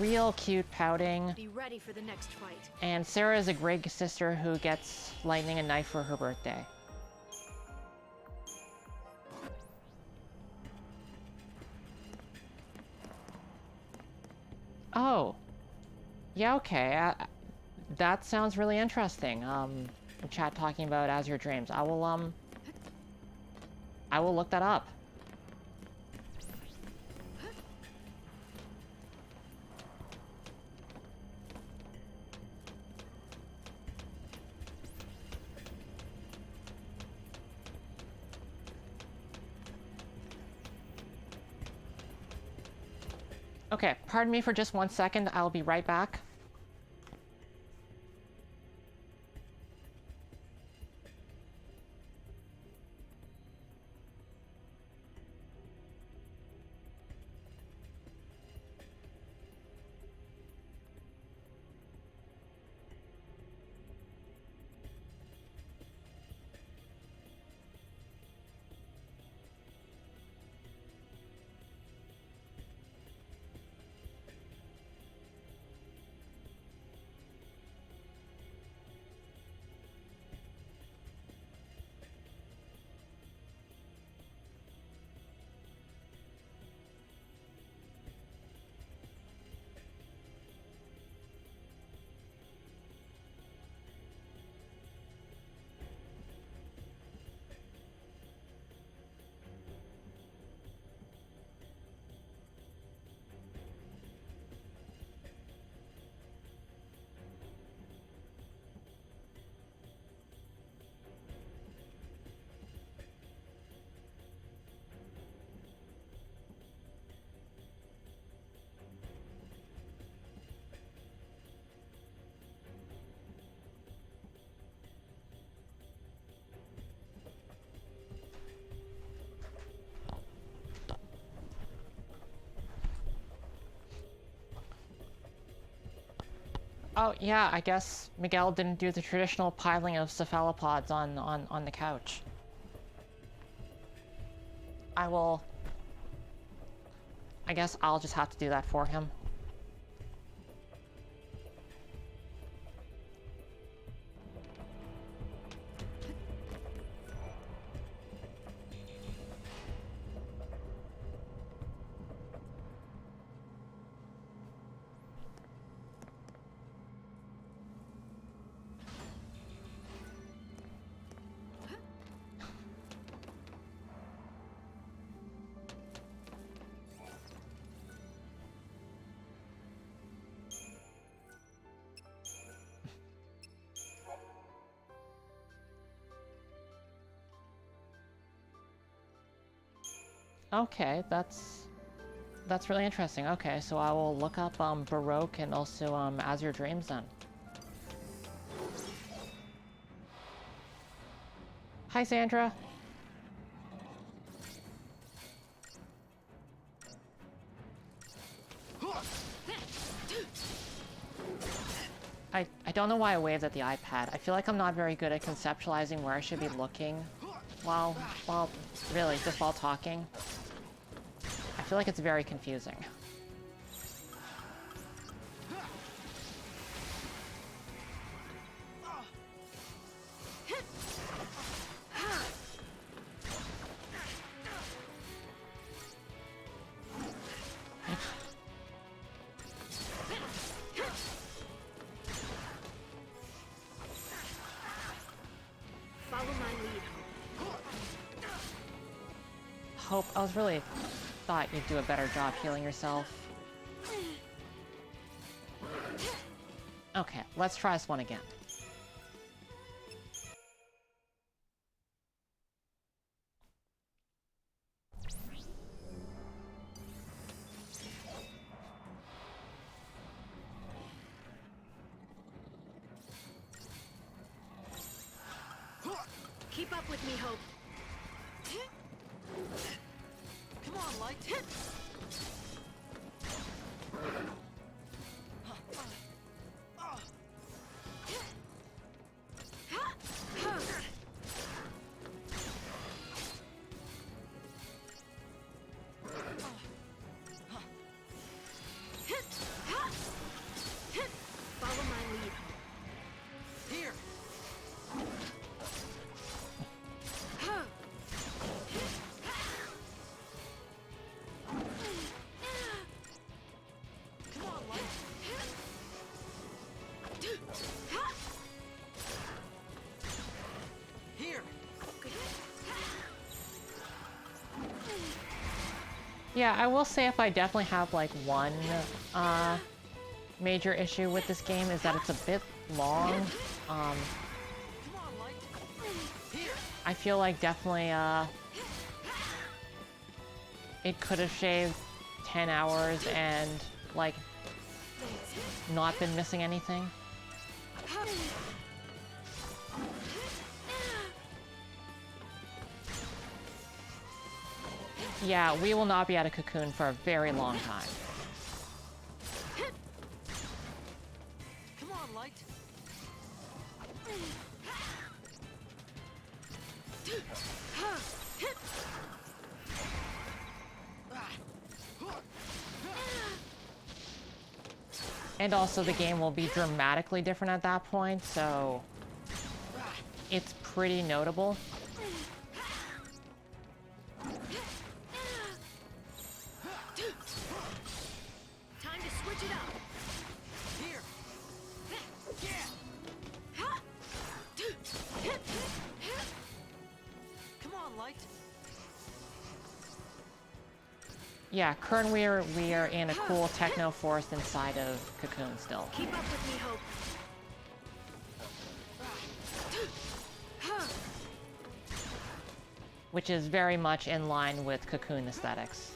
real cute pouting. Be ready for the next fight. And Sarah is a great sister who gets Lightning a knife for her birthday. Oh. Yeah, okay. That sounds really interesting. Chat talking about As Your Dreams. I will look that up. Okay, pardon me for just 1 second. I'll be right back. Oh, yeah, I guess Miguel didn't do the traditional piling of cephalopods on the couch. I guess I'll just have to do that for him. Okay, that's really interesting. Okay, so I will look up Baroque and also As Your Dreams then. Hi, Sandra. I don't know why I waved at the iPad. I feel like I'm not very good at conceptualizing where I should be looking while really, just while talking. I feel like it's very confusing. Follow my lead, Hope, I was really thought you'd do a better job healing yourself. Okay, let's try this one again. Keep up with me, Hope. Come on, Light. Follow my lead. Here. Come on, Light. Here. Yeah, I will say if I definitely have like one major issue with this game is that it's a bit long. Come on, Light. Here. I feel like definitely it could have shaved 10 hours and like not been missing anything. Yeah, we will not be out of Cocoon for a very long time. Come on, Light. And also the game will be dramatically different at that point, so it's pretty notable. Time to switch it up. Here. Come on, Light. Yeah, currently we are in a cool techno forest inside of Cocoon still. Keep up with me, Hope. Which is very much in line with Cocoon aesthetics.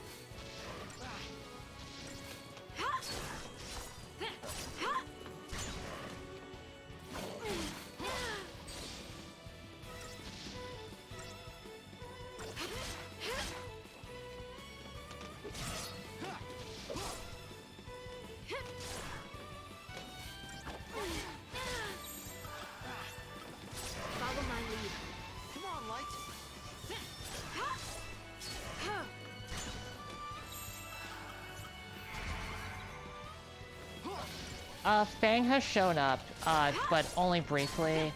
Follow my lead. Come on, Light. Fang has shown up, but only briefly.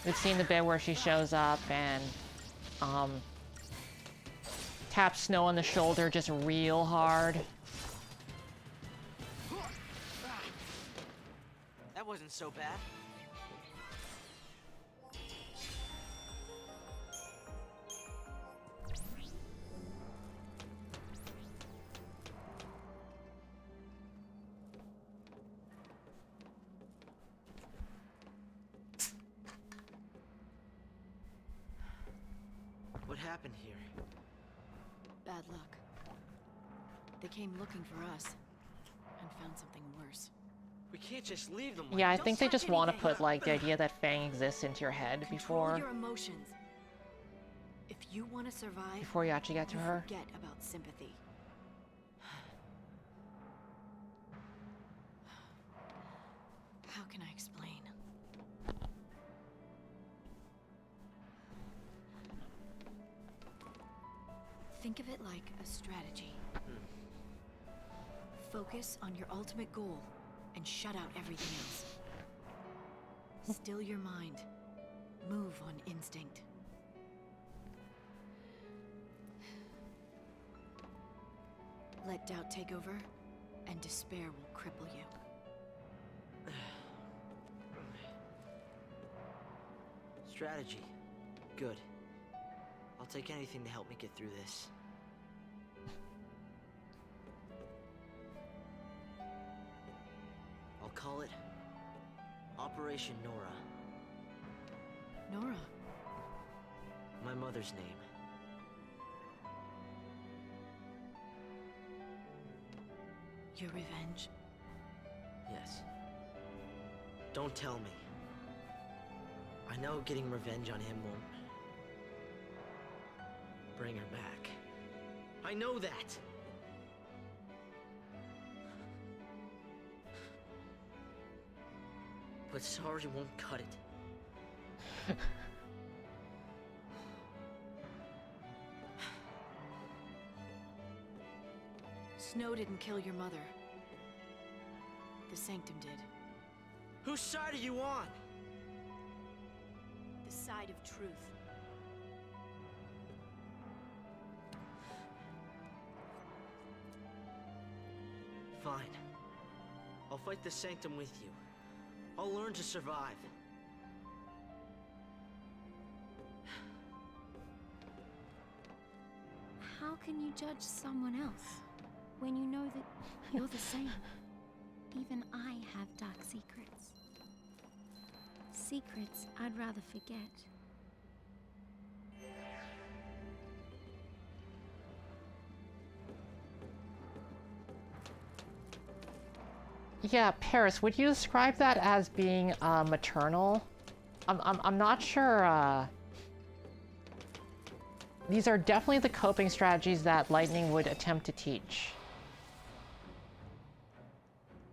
We've seen the bit where she shows up and, taps Snow on the shoulder just real hard. That wasn't so bad. What happened here? Bad luck. They came looking for us and found something worse. We can't just leave them. Yeah, I Don't think they touch just want to anything. put, like, the idea that Fang exists into your head Control before your emotions. If you want to survive, you actually get to you her. forget about sympathy. How can I explain? Think of it like a strategy. Focus on your ultimate goal and shut out everything else. Still your mind. Move on instinct. Let doubt take over, and despair will cripple you. strategy. Good. I'll take anything to help me get through this. I'll call it Operation Nora. Nora. My mother's name. Your revenge? Yes. Don't tell me. I know getting revenge on him won't bring her back. I know that! But sorry won't cut it. Snow didn't kill your mother. The Sanctum did. Whose side are you on? The side of truth. Fine. I'll fight the Sanctum with you. I'll learn to survive. How can you judge someone else when you know that you're the same? Even I have dark secrets. Secrets I'd rather forget. Yeah, Paris, would you describe that as being maternal? I'm not sure. These are definitely the coping strategies that Lightning would attempt to teach.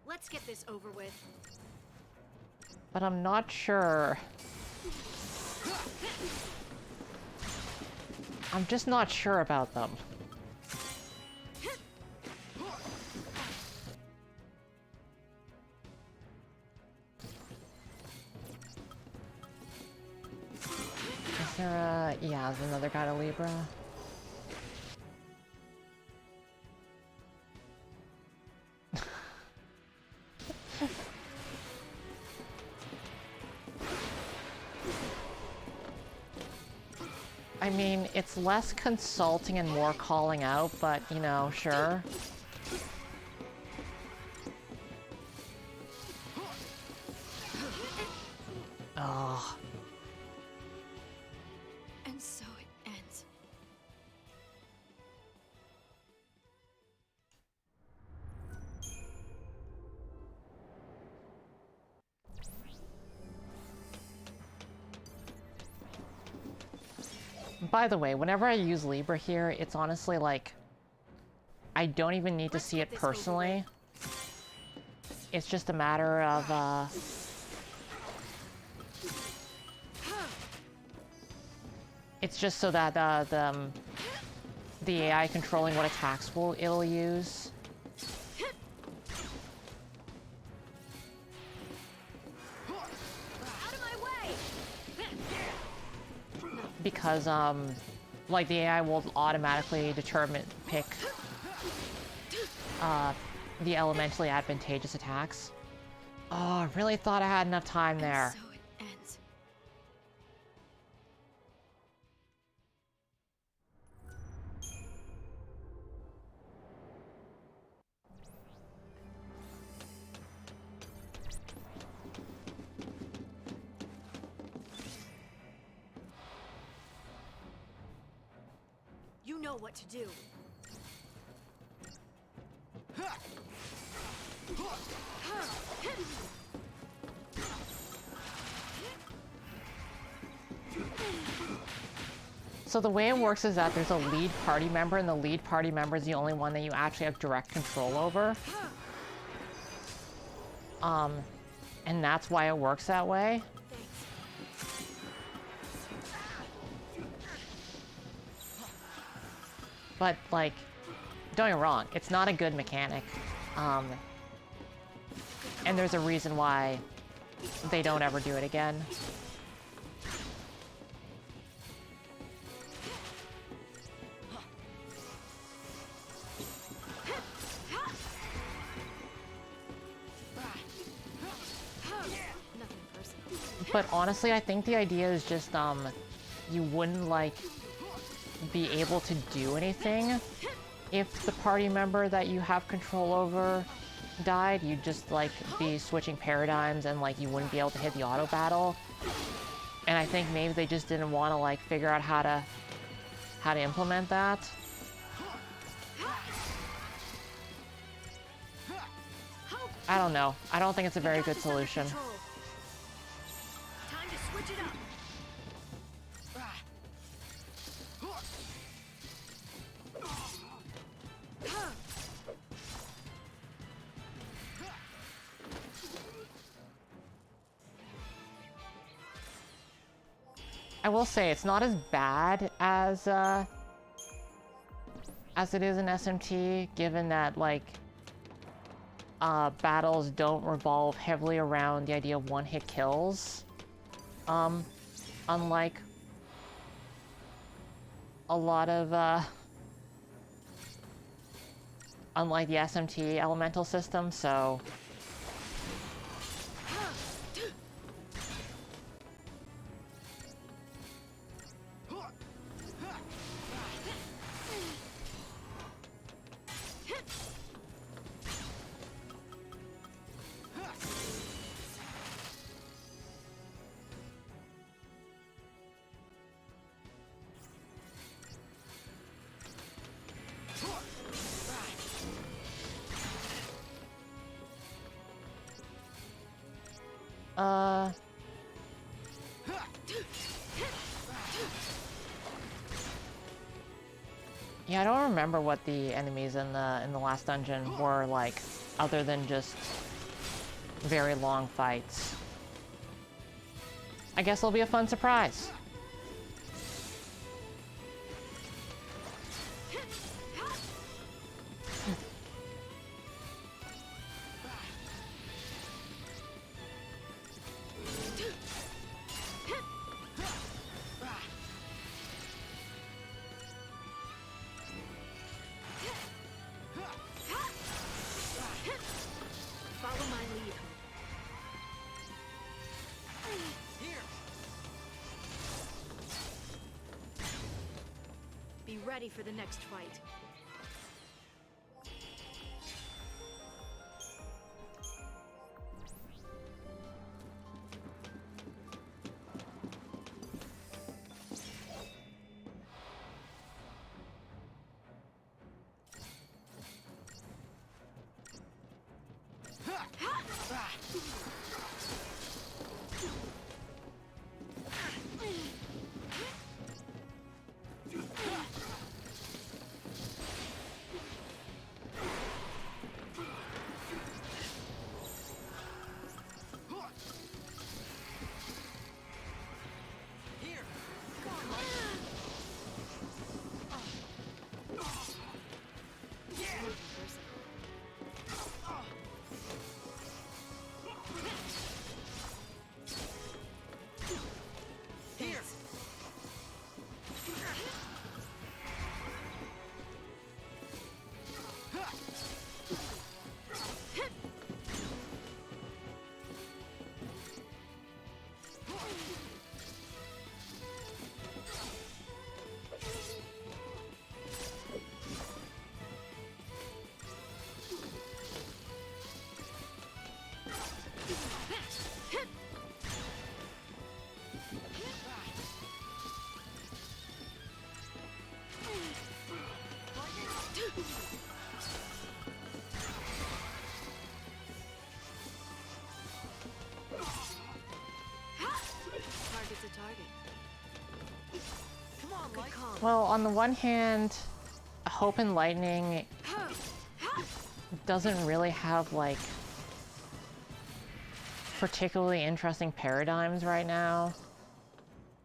Let's get this over with. But I'm not sure. I'm just not sure about them. Is there a... yeah, there's another guy to Libra. I mean, it's less consulting and more calling out, but, you know, sure. Oh. And so it ends. By the way, whenever I use Libra here, it's honestly like, I don't even need to see it personally. It's just a matter of, it's just so that the AI controlling what attacks it'll use. Because, like, the AI will automatically pick, the elementally advantageous attacks. Oh, I really thought I had enough time there. And so it ends. You know what to do. So the way it works is that there's a lead party member, and the lead party member is the only one that you actually have direct control over. And that's why it works that way. But, like, don't get me wrong, it's not a good mechanic. And there's a reason why they don't ever do it again. But honestly, I think the idea is just, you wouldn't, like, be able to do anything if the party member that you have control over died. You'd just, like, be switching paradigms and, like, you wouldn't be able to hit the auto battle. And I think maybe they just didn't want to, like, figure out how to implement that. I don't know. I don't think it's a very good solution. Time to switch it up. I will say it's not as bad as it is in SMT, given that, like, battles don't revolve heavily around the idea of one-hit kills. Unlike a lot of, unlike the SMT elemental system, so... Yeah, I don't remember what the enemies in the last dungeon were like, other than just very long fights. I guess it'll be a fun surprise. Follow my lead. Be ready for the next fight. Target's a target. Come on, good call. Well, on the one hand, Hope and Lightning doesn't really have, like, particularly interesting paradigms right now.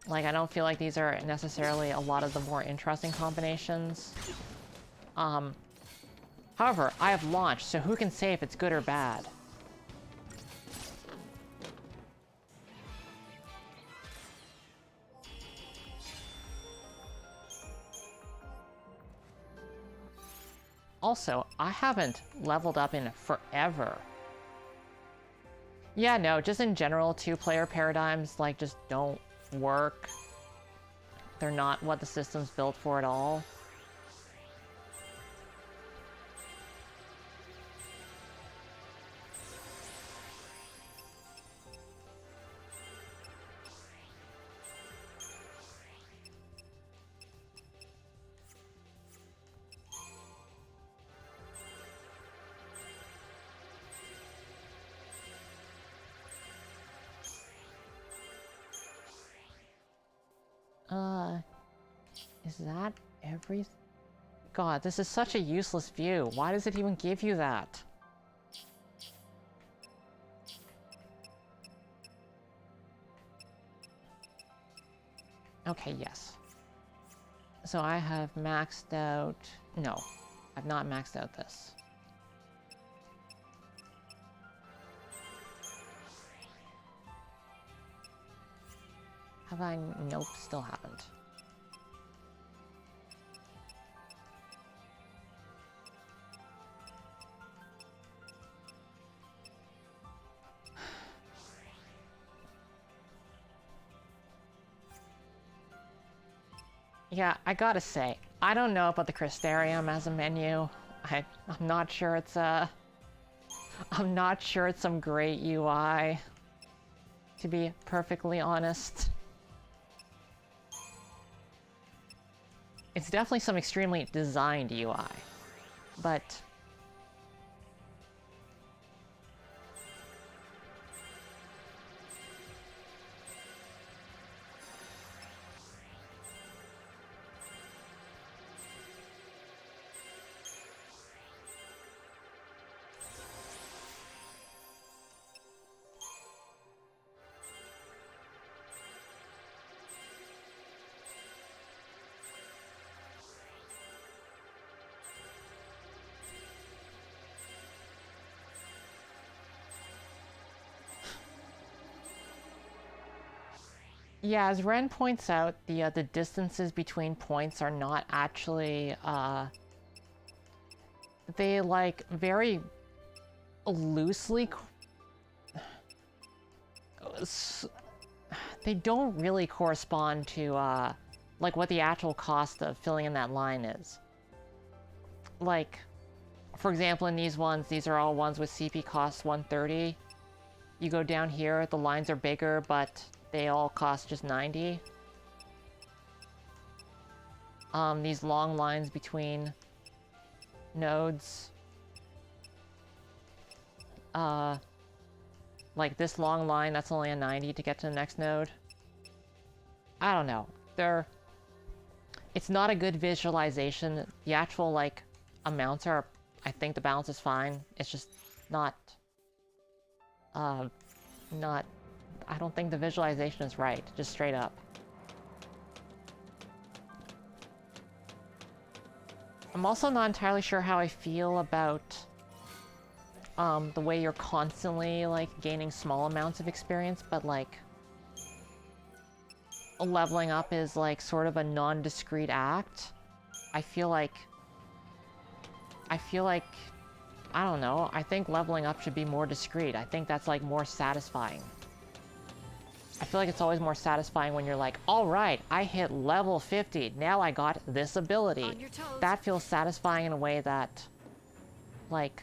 Like, I don't feel like these are necessarily a lot of the more interesting combinations. However, I have launched, so who can say if it's good or bad? Also, I haven't leveled up in forever. Yeah, no, just in general, two-player paradigms, like, just don't work. They're not what the system's built for at all. Is that every... God, this is such a useless view. Why does it even give you that? Okay, yes. So I have maxed out... No, I've not maxed out this. Have I? Nope, still haven't. Yeah, I gotta say, I don't know about the Crystarium as a menu. I'm not sure it's I'm not sure it's some great UI, to be perfectly honest. It's definitely some extremely designed UI, but... Yeah, as Ren points out, the distances between points are not actually, they, like, very loosely... They don't really correspond to, like, what the actual cost of filling in that line is. Like, for example, in these ones, these are all ones with CP costs 130. You go down here, the lines are bigger, but... they all cost just 90. These long lines between nodes. Like this long line, that's only a 90 to get to the next node. I don't know. It's not a good visualization. The actual, like, amounts are... I think the balance is fine. It's just not... I don't think the visualization is right, just straight up. I'm also not entirely sure how I feel about the way you're constantly, like, gaining small amounts of experience, but, like, leveling up is, like, sort of a non-discrete act. I feel like, I don't know, I think leveling up should be more discrete. I think that's, like, more satisfying. I feel like it's always more satisfying when you're like, alright, I hit level 50, now I got this ability. That feels satisfying in a way that, like...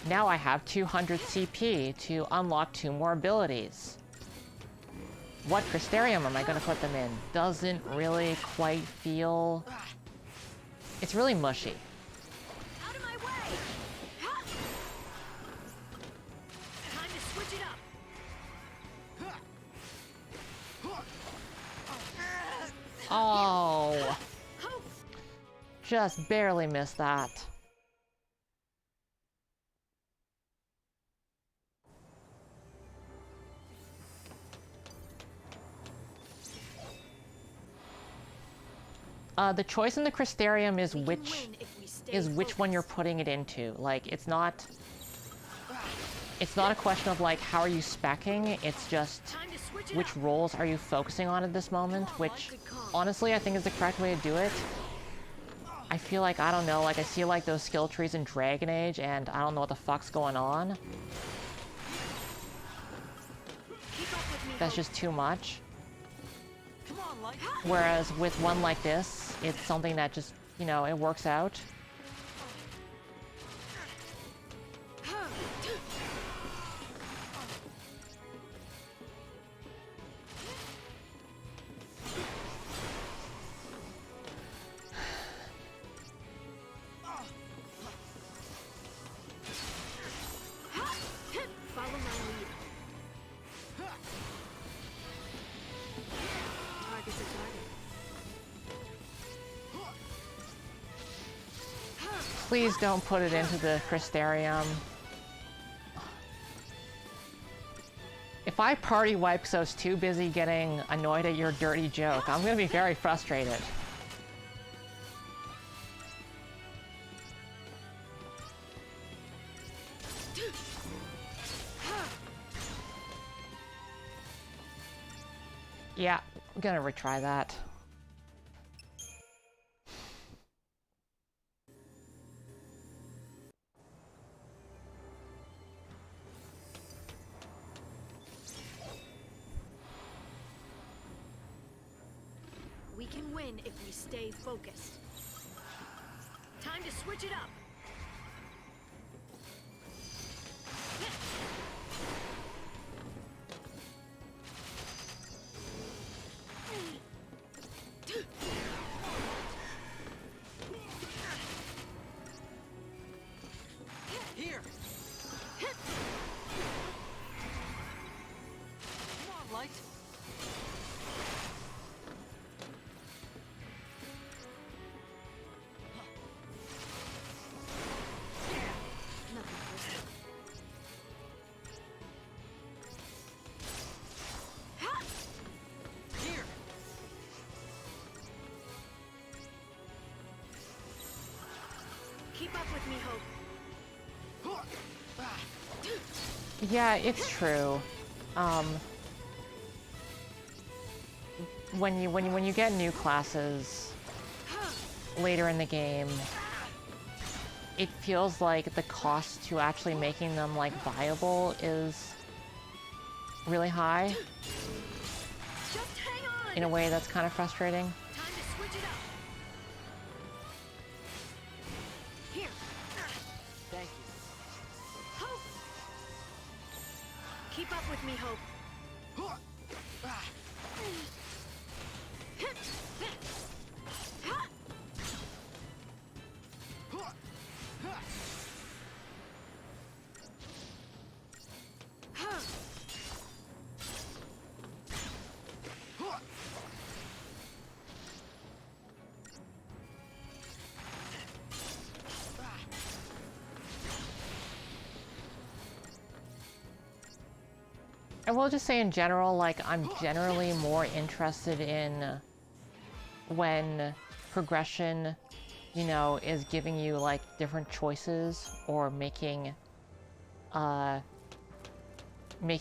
Now I have 200 CP to unlock 2 more abilities. What Crystarium am I gonna put them in? Doesn't really quite feel... It's really mushy. Out of my way! Time to switch it up. Oh! Just barely missed that. The choice in the Crystarium is which one you're putting it into. Like, it's not a question of, like, how are you speccing, it's just which roles are you focusing on at this moment, which, honestly, I think is the correct way to do it. I feel like, I don't know, like I see like those skill trees in Dragon Age and I don't know what the fuck's going on. That's just too much. Whereas with one like this, it's something that just, you know, it works out. Please don't put it into the Crystarium. If I party wipe because I was too busy getting annoyed at your dirty joke, I'm gonna be very frustrated. Yeah, I'm gonna retry that. We can win if we stay focused. Time to switch it up. Here! Come on, Light! Here! Keep up with me, Hope. Yeah, it's true. When you get new classes later in the game, it feels like the cost to actually making them like viable is really high. Just hang on. In a way that's kind of frustrating. Time to switch it up. Here. Thank you. Hope. Keep up with me, Hope. I will just say in general, like, I'm generally more interested in when progression, you know, is giving you, like, different choices or making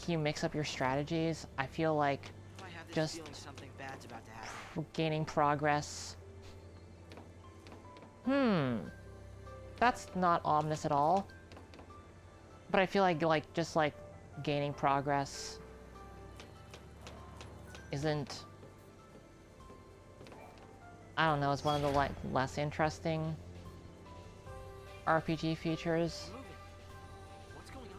you mix up your strategies. I feel like I have this just feeling something bad's about to happen. gaining progress. That's not ominous at all. But I feel like just like gaining progress isn't, I don't know, it's one of the less interesting RPG features. Moving. What's going on?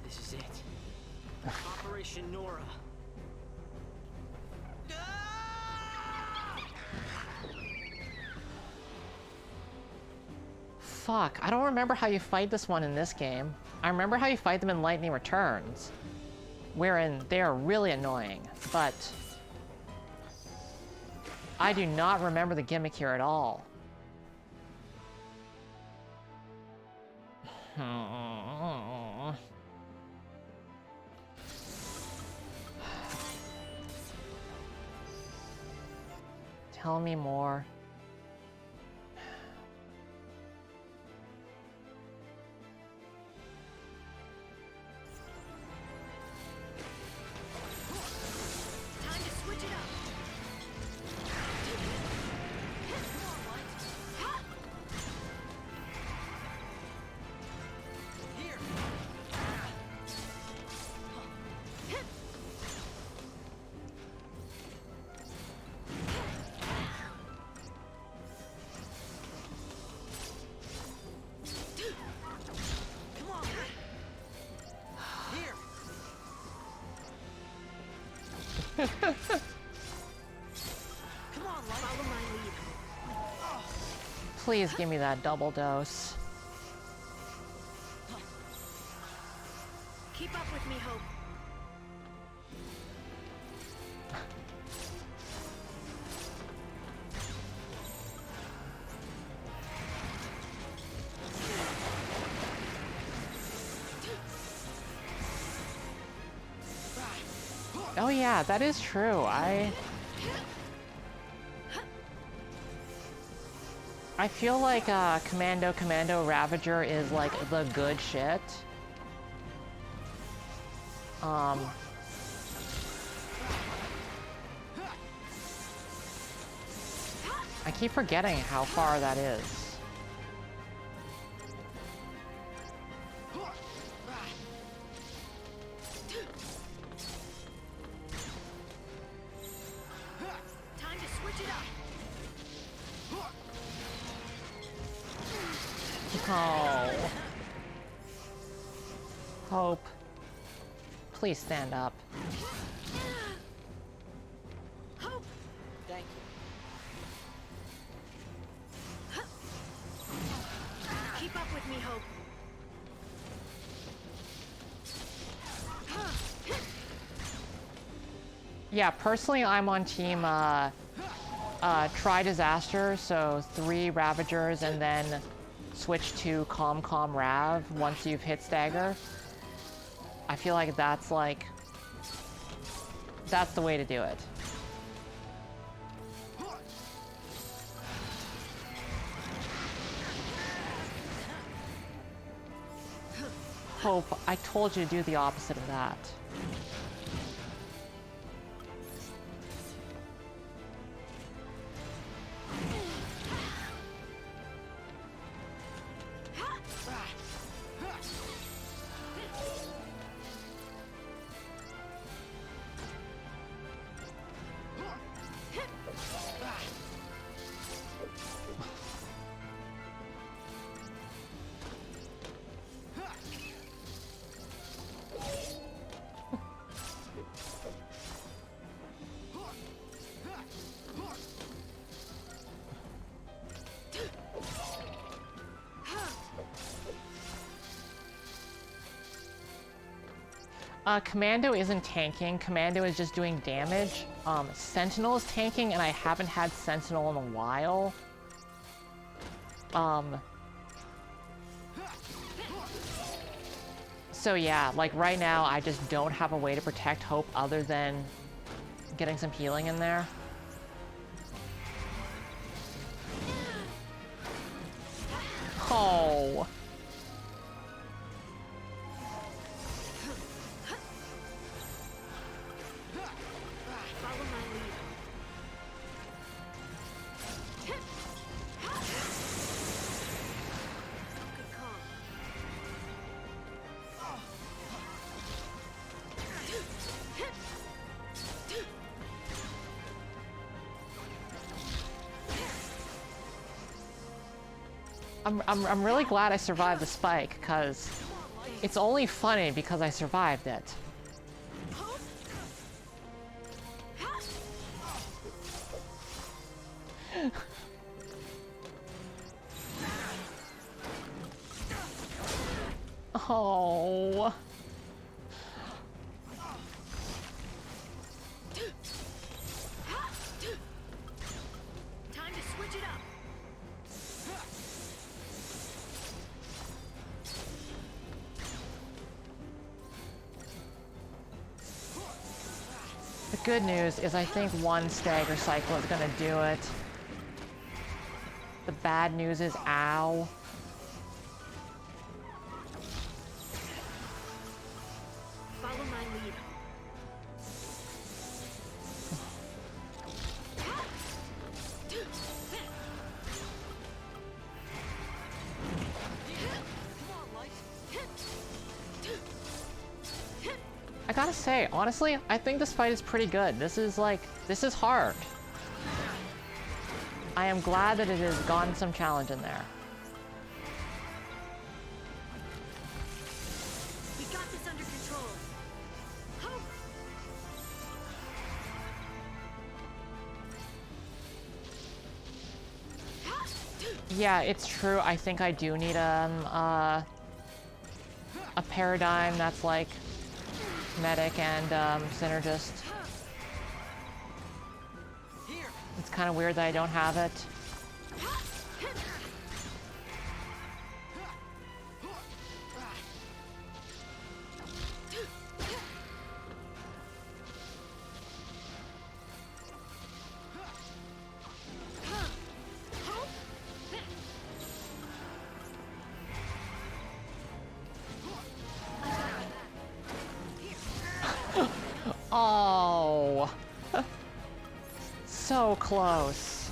This is it. Operation Nora. Fuck, I don't remember how you fight this one in this game. I remember how you fight them in Lightning Returns, wherein they are really annoying, but I do not remember the gimmick here at all. Tell me more. Time to switch it up. Here! Come on! Here! Come on, Light. Follow my lead. Please give me that double dose. Keep up with me, Hope. Oh yeah, that is true. I feel like Commando Ravager is like the good shit. I keep forgetting how far that is. Time to switch it up. Oh. Hope. Please stand up. Hope. Thank you. Keep up with me, Hope. Yeah, personally, I'm on team try disaster, so 3 Ravagers and then switch to Calm Rav once you've hit stagger. I feel like that's the way to do it. Hope, I told you to do the opposite of that. Commando isn't tanking. Commando is just doing damage. Sentinel is tanking, and I haven't had Sentinel in a while. So yeah, like right now, I just don't have a way to protect Hope other than getting some healing in there. Oh. Follow my lead. Good call. I'm really glad I survived the spike, because it's only funny because I survived it. Oh. Time to switch it up. The good news is I think one stagger cycle is gonna do it. The bad news is, ow. Follow my lead. I gotta say, honestly, I think this fight is pretty good. This is hard. I am glad that it has gotten some challenge in there. We got this under control. Yeah, it's true. I think I do need a paradigm that's like medic and synergist. It's kind of weird that I don't have it. Oh, so close.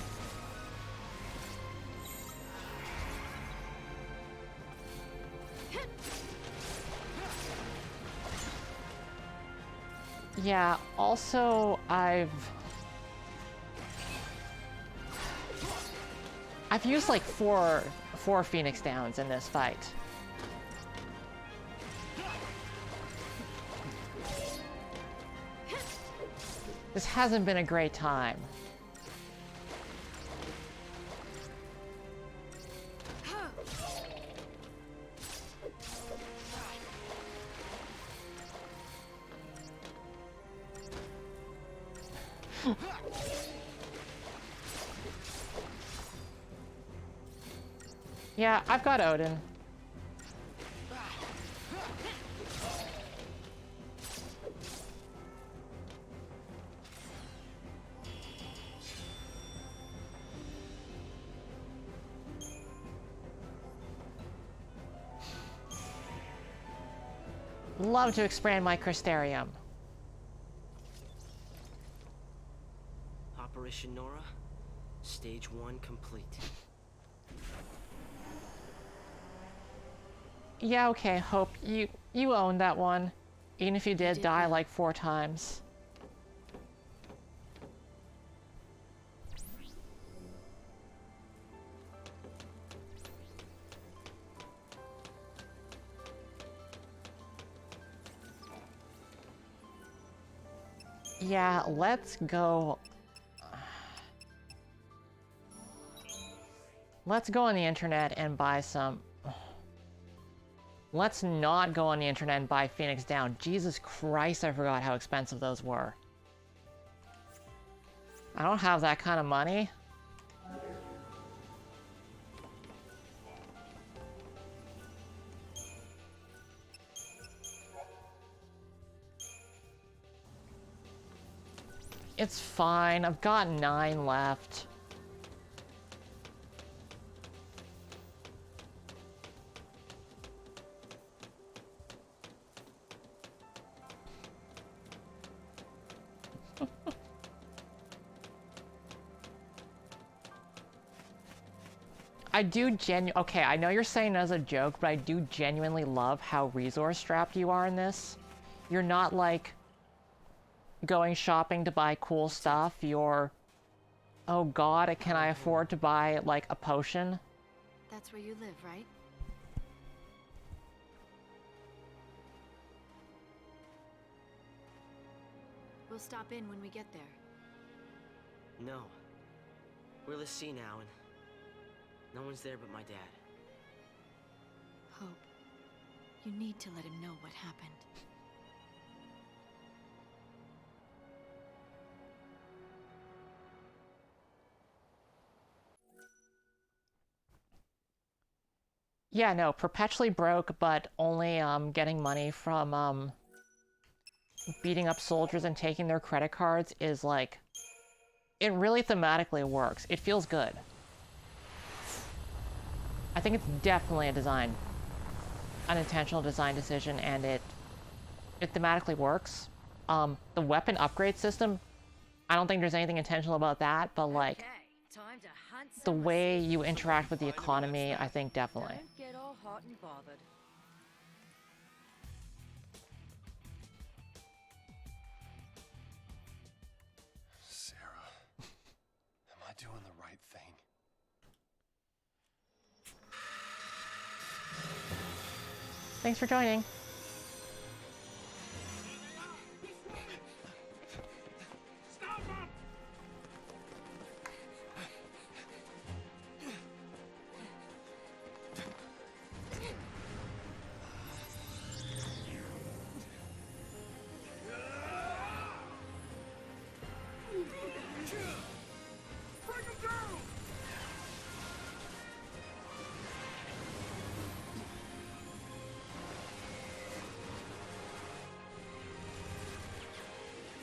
Yeah, also I've used like four Phoenix Downs in this fight. This hasn't been a great time. Yeah, I've got Odin. Love to expand my Crystarium. Operation Nora, stage 1 complete. Yeah, okay, Hope, you owned that one. Even if you did die like 4 times. Yeah, let's go. Let's go on the internet and buy some. Let's not go on the internet and buy Phoenix Down. Jesus Christ, I forgot how expensive those were. I don't have that kind of money. It's fine. I've got 9 left. Okay, I know you're saying as a joke, but I do genuinely love how resource-strapped you are in this. You're not, like, going shopping to buy cool stuff. You're, oh god, can I afford to buy, like, a potion? That's where you live, right? We'll stop in when we get there. No. We're XIII now, and no one's there but my dad. Hope, you need to let him know what happened. Yeah, no, perpetually broke, but only, getting money from, beating up soldiers and taking their credit cards is like, it really thematically works. It feels good. I think it's definitely an intentional design decision, and it thematically works. The weapon upgrade system, I don't think there's anything intentional about that, but like, Okay, time to hunt the some way you receipts. interact with the economy, I think definitely. Don't get all hot and bothered. Sarah, am I doing the right thing? Thanks for joining.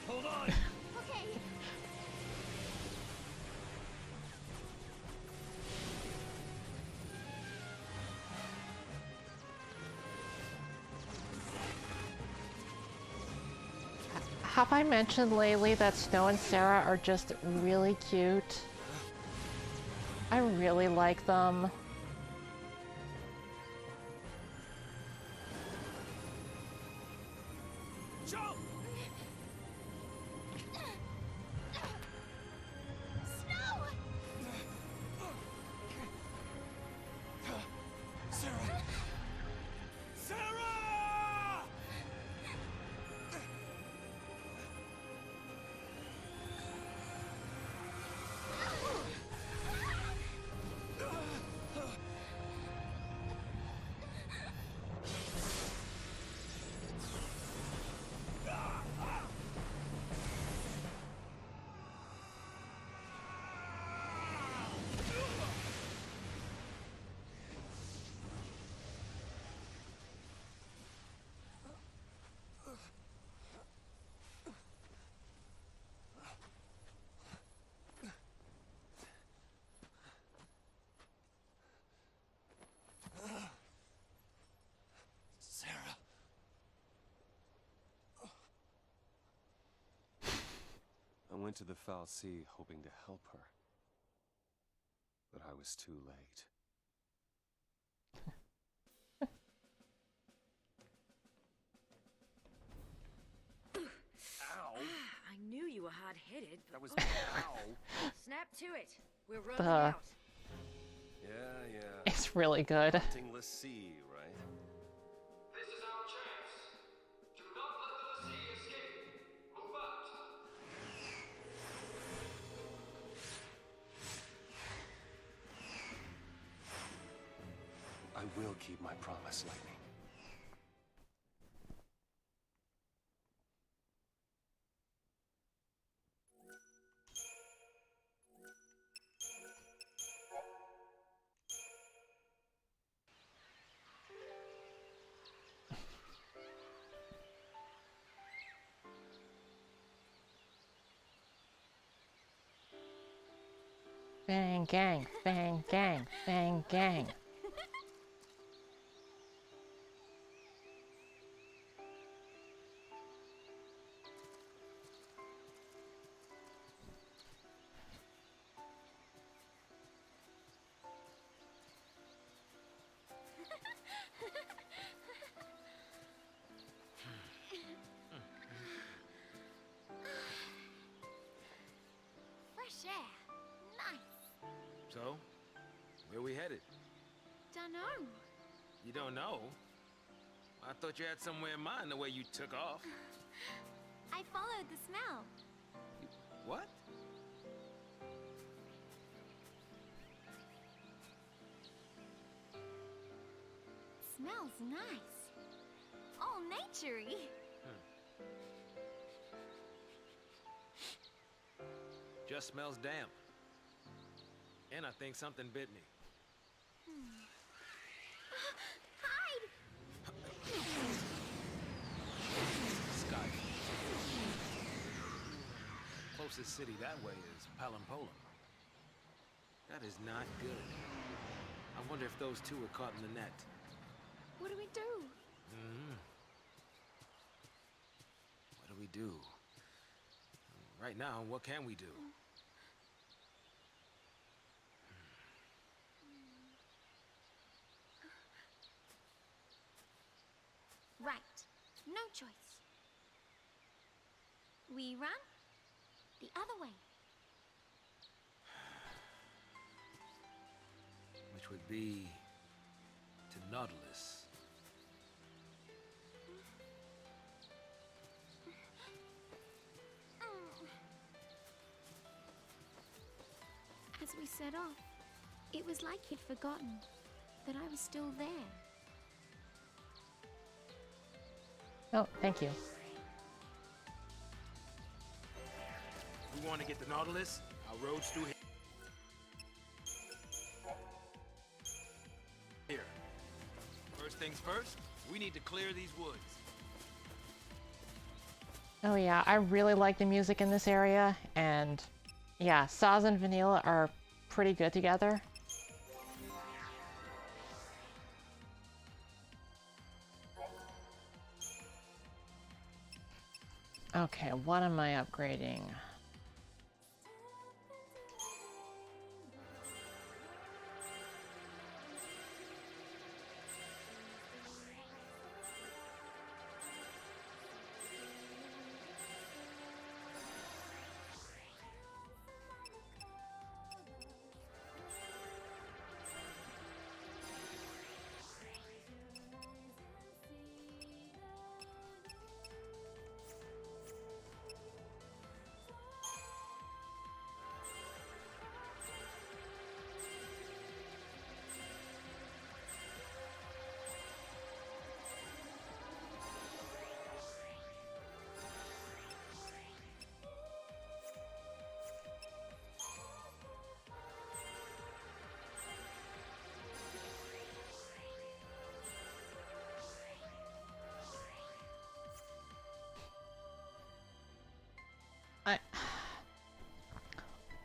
Hold on! Okay. Have I mentioned lately that Snow and Sarah are just really cute? I really like them. Jump! Snow! Sarah! Sarah! Sarah. I went to the fal'Cie hoping to help her. But I was too late. Ow! I knew you were hard-headed. That was ow! Snap to it. We're rolling The- out. Yeah. It's really good. Huntingless sea, right? This is our chance. Do not let the Lassie escape. Move out. I will keep my promise, Lightning. Bang gang, bang gang, bang gang. Fresh air. Nice. So, where we headed? Dunno. You don't know? I thought you had somewhere in mind the way you took off. I followed the smell. What? Smells nice. All naturey. Just smells damp. And I think something bit me. Hide! Scott, closest city that way is Palimpolim. That is not good. I wonder if those two are caught in the net. What do we do? What do we do? Right now, what can we do? Right. No choice. We run the other way. Which would be to Nautilus. As we set off, it was like he'd forgotten that I was still there. Oh, thank you. We want to get the Nautilus. Our roads through here. First things first, we need to clear these woods. Oh yeah, I really like the music in this area, and yeah, Saz and Vanilla are pretty good together. Okay, what am I upgrading?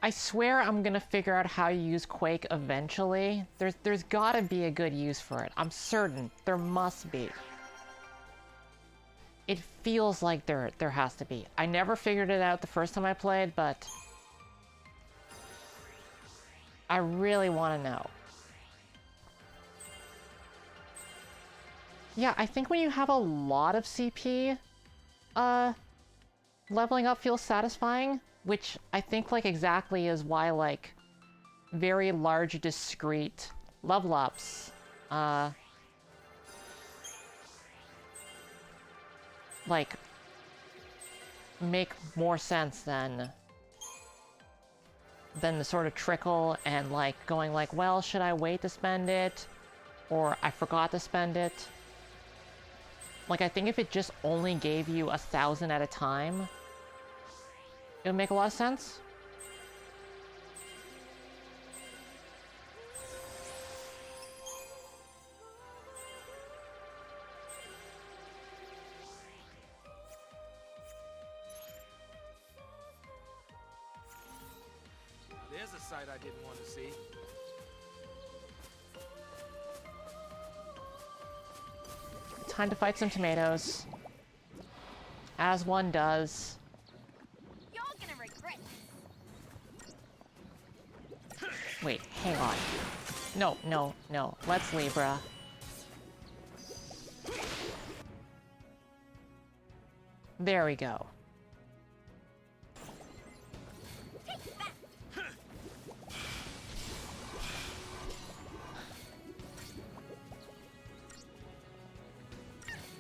I swear I'm gonna figure out how to use Quake eventually. There's gotta be a good use for it. I'm certain there must be. It feels like there has to be. I never figured it out the first time I played, but I really want to know. Yeah, I think when you have a lot of CP, leveling up feels satisfying, which I think, like, exactly is why, like, very large, discrete level ups, like, make more sense than the sort of trickle and, like, going like, well, should I wait to spend it? Or I forgot to spend it. Like, I think if it just only gave you 1,000 at a time, it would make a lot of sense. There's a sight I didn't want to see. Time to fight some tomatoes. As one does. You're gonna regret this. Wait, hang on. No, no, no. Let's Libra. There we go.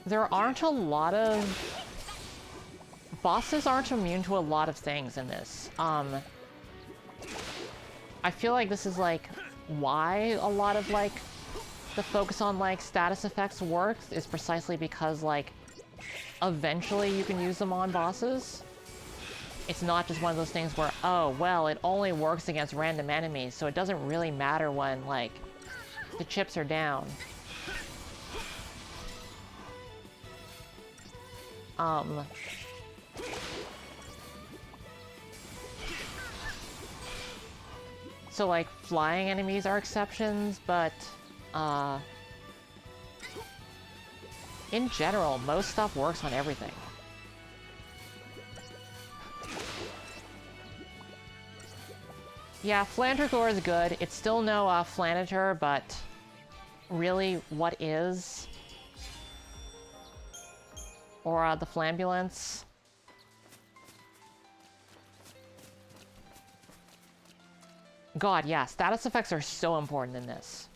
There aren't a lot of... Bosses aren't immune to a lot of things in this. I feel like this is, like, why a lot of, like, the focus on, like, status effects works is precisely because, like, eventually you can use them on bosses. It's not just one of those things where, oh, well, it only works against random enemies, so it doesn't really matter when, like, the chips are down. So, like, flying enemies are exceptions, but, in general, most stuff works on everything. Yeah, Flandragor is good. It's still no, Flanator, but really, what is? Or, the Flambulance? God, yeah, status effects are so important in this.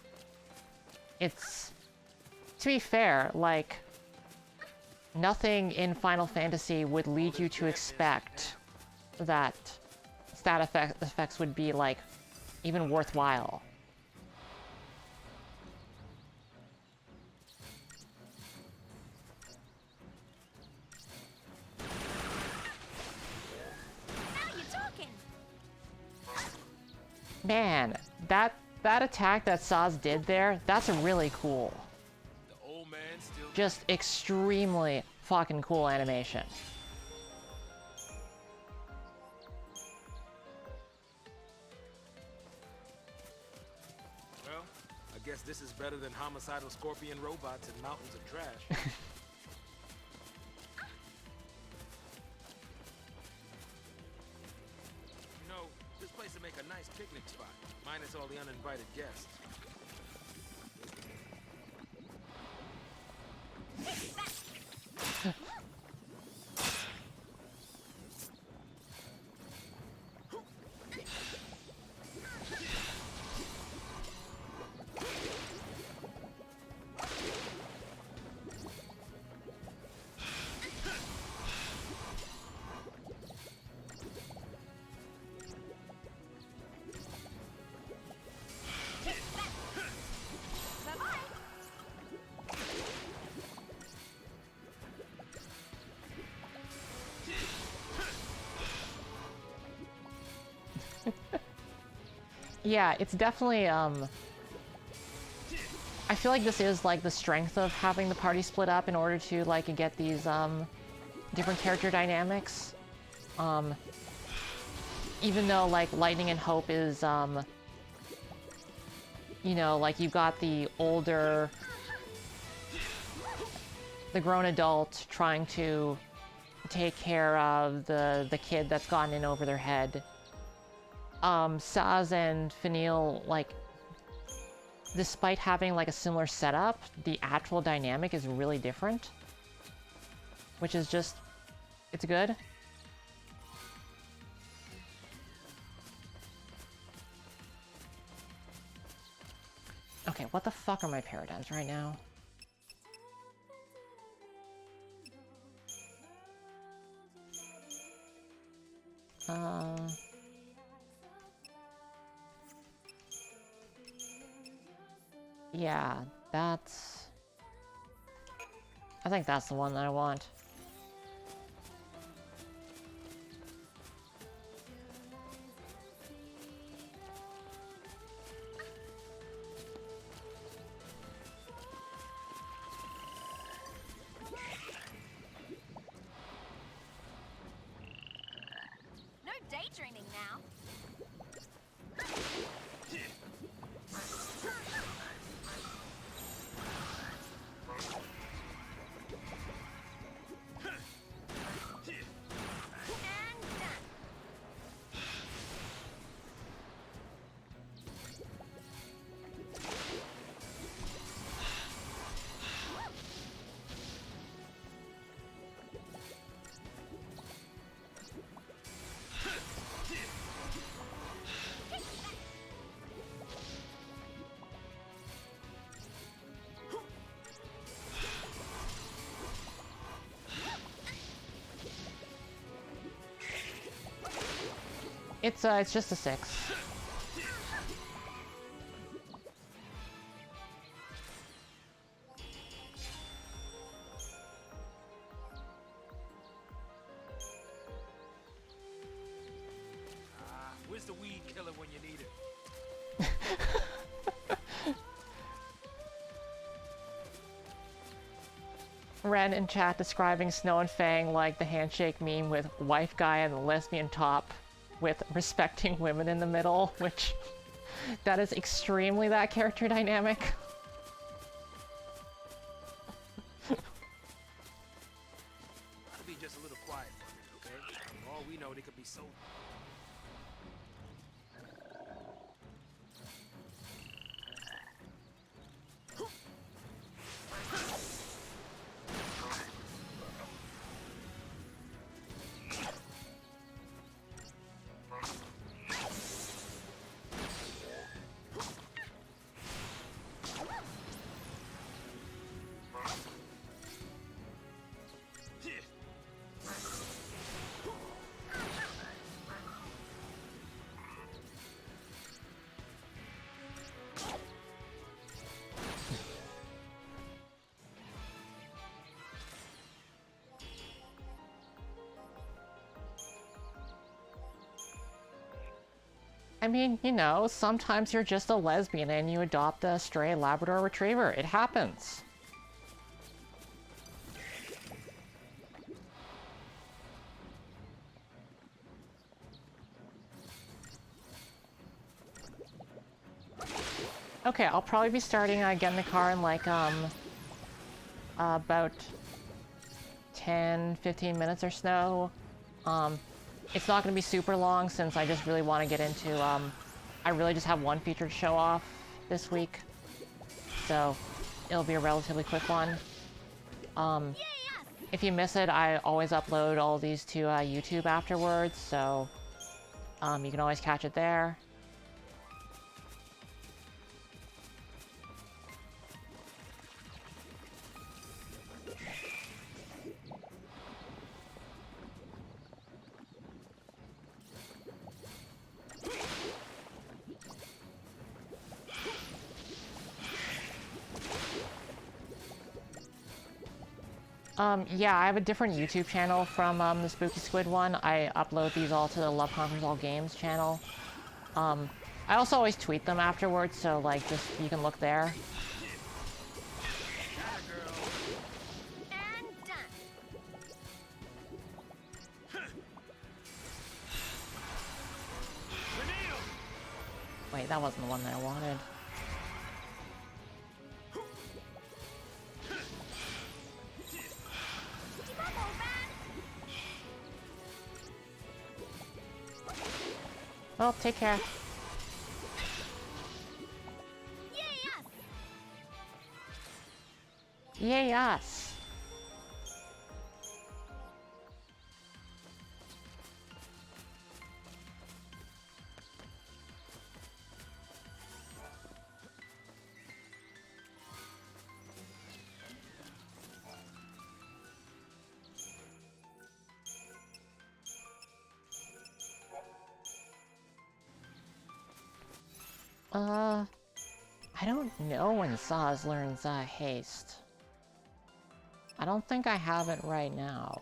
It's... To be fair, like... Nothing in Final Fantasy would lead you to expect that stat effects would be, like, even worthwhile. Man, that attack that Saz did there, that's really cool. The old man still Just extremely fucking cool animation. Well, I guess this is better than homicidal scorpion robots and mountains of trash. You know, this place would make a nice picnic spot, minus all the uninvited guests. Yeah, it's definitely, I feel like this is, like, the strength of having the party split up in order to, like, get these, different character dynamics. Even though, like, Lightning and Hope is, you know, like, you've got the older, the grown adult trying to take care of the kid that's gotten in over their head. Saz and Finiel, like, despite having, like, a similar setup, the actual dynamic is really different. Which is just... it's good. Okay, what the fuck are my paradigms right now? Yeah, that's... I think that's the one that I want. No daydreaming now. It's just a 6. Where's the weed killer when you need it? Ren in chat describing Snow and Fang like the handshake meme with wife guy and the lesbian top with respecting women in the middle, which That is extremely that character dynamic. I'll be just a little quiet for a minute, okay? For all we know, they could be so... I mean, you know, sometimes you're just a lesbian and you adopt a stray Labrador Retriever. It happens. Okay, I'll probably be starting getting the car in like about 10-15 minutes or so. It's not going to be super long since I just really want to get into, I really just have one feature to show off this week. So, it'll be a relatively quick one. If you miss it, I always upload all these to YouTube afterwards, so you can always catch it there. Yeah, I have a different YouTube channel from the Spooky Squid one. I upload these all to the Love Conquers All Games channel. I also always tweet them afterwards, so like just you can look there. Wait, that wasn't the one that I wanted. Well, take care. Yay us! I don't know when Saz learns haste. I don't think I have it right now.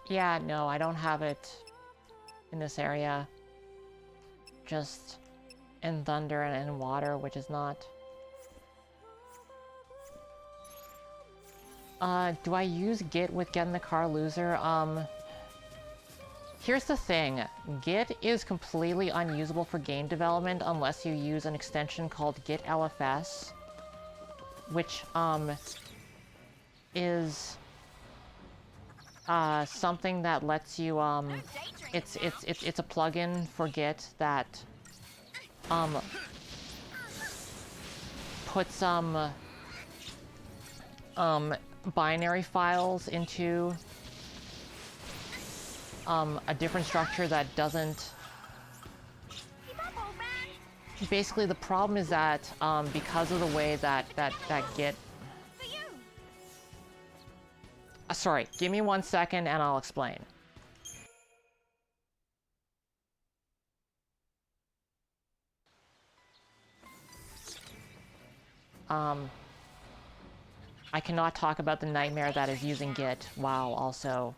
Yeah, no, I don't have it in this area. Just in Thunder and in Water, which is not... do I use Git with getting the car loser? Here's the thing. Git is completely unusable for game development unless you use an extension called Git LFS, which, is, something that lets you, it's a plugin for Git that, puts, binary files into a different structure that doesn't... Basically, the problem is that because of the way that Git... sorry, give me 1 second and I'll explain. I cannot talk about the nightmare that is using Git while also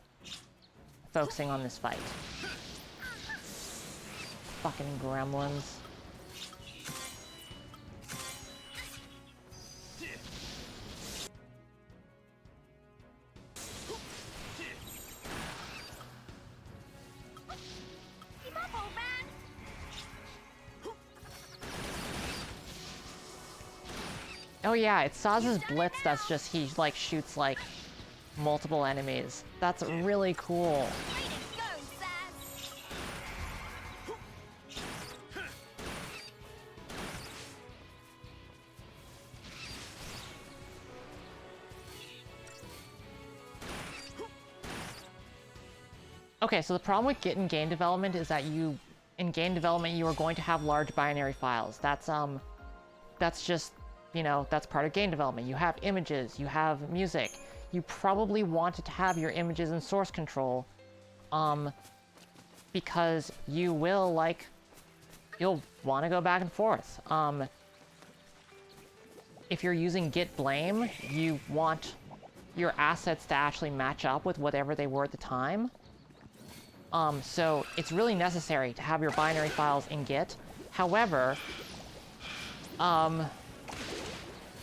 focusing on this fight. Fucking gremlins. Oh yeah, it's Saz's Blitz that's just, he like shoots like multiple enemies. That's really cool. Way to go, Saz! Okay, so the problem with Git in game development is that in game development, you are going to have large binary files. That's just, you know, that's part of game development. You have images, you have music. You probably wanted to have your images in source control, because you will, like, you'll want to go back and forth. If you're using git blame, you want your assets to actually match up with whatever they were at the time. So it's really necessary to have your binary files in Git. However,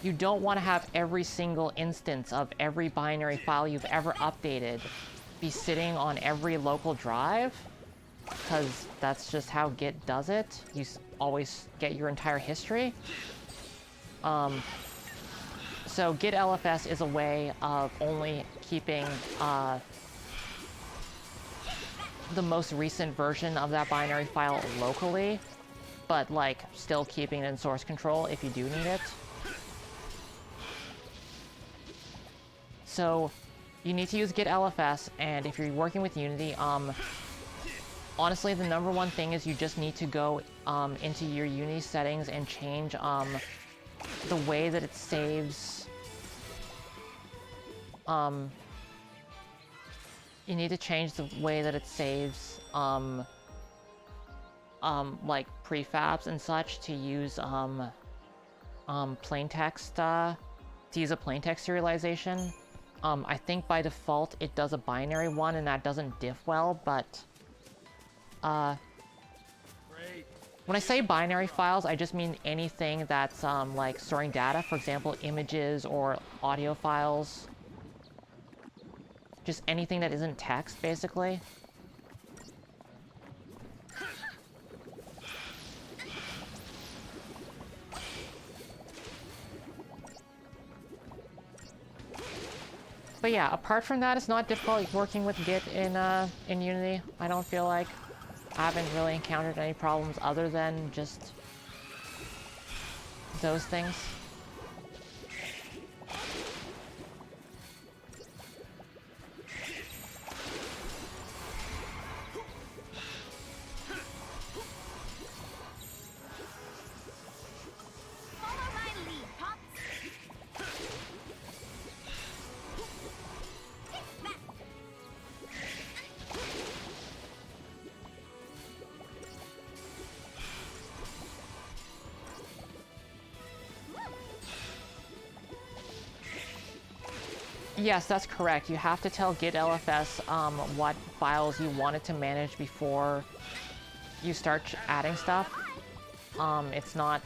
you don't want to have every single instance of every binary file you've ever updated be sitting on every local drive, because that's just how Git does it. You always get your entire history. So Git LFS is a way of only keeping the most recent version of that binary file locally, but like still keeping it in source control if you do need it. So you need to use Git LFS, and if you're working with Unity, honestly the number one thing is you just need to go into your Unity settings and change the way that it saves. You need to change the way that it saves, like prefabs and such to use, plain text, to use a plain text serialization. I think by default it does a binary one and that doesn't diff well, but, when I say binary files, I just mean anything that's, like storing data, for example, images or audio files. Just anything that isn't text, basically. But yeah, apart from that, it's not difficult working with Git in Unity. I don't feel like I haven't really encountered any problems other than just those things. Follow my lead, Pops! Take that! Yes, that's correct. You have to tell Git LFS what files you want it to manage before you start adding stuff. It's not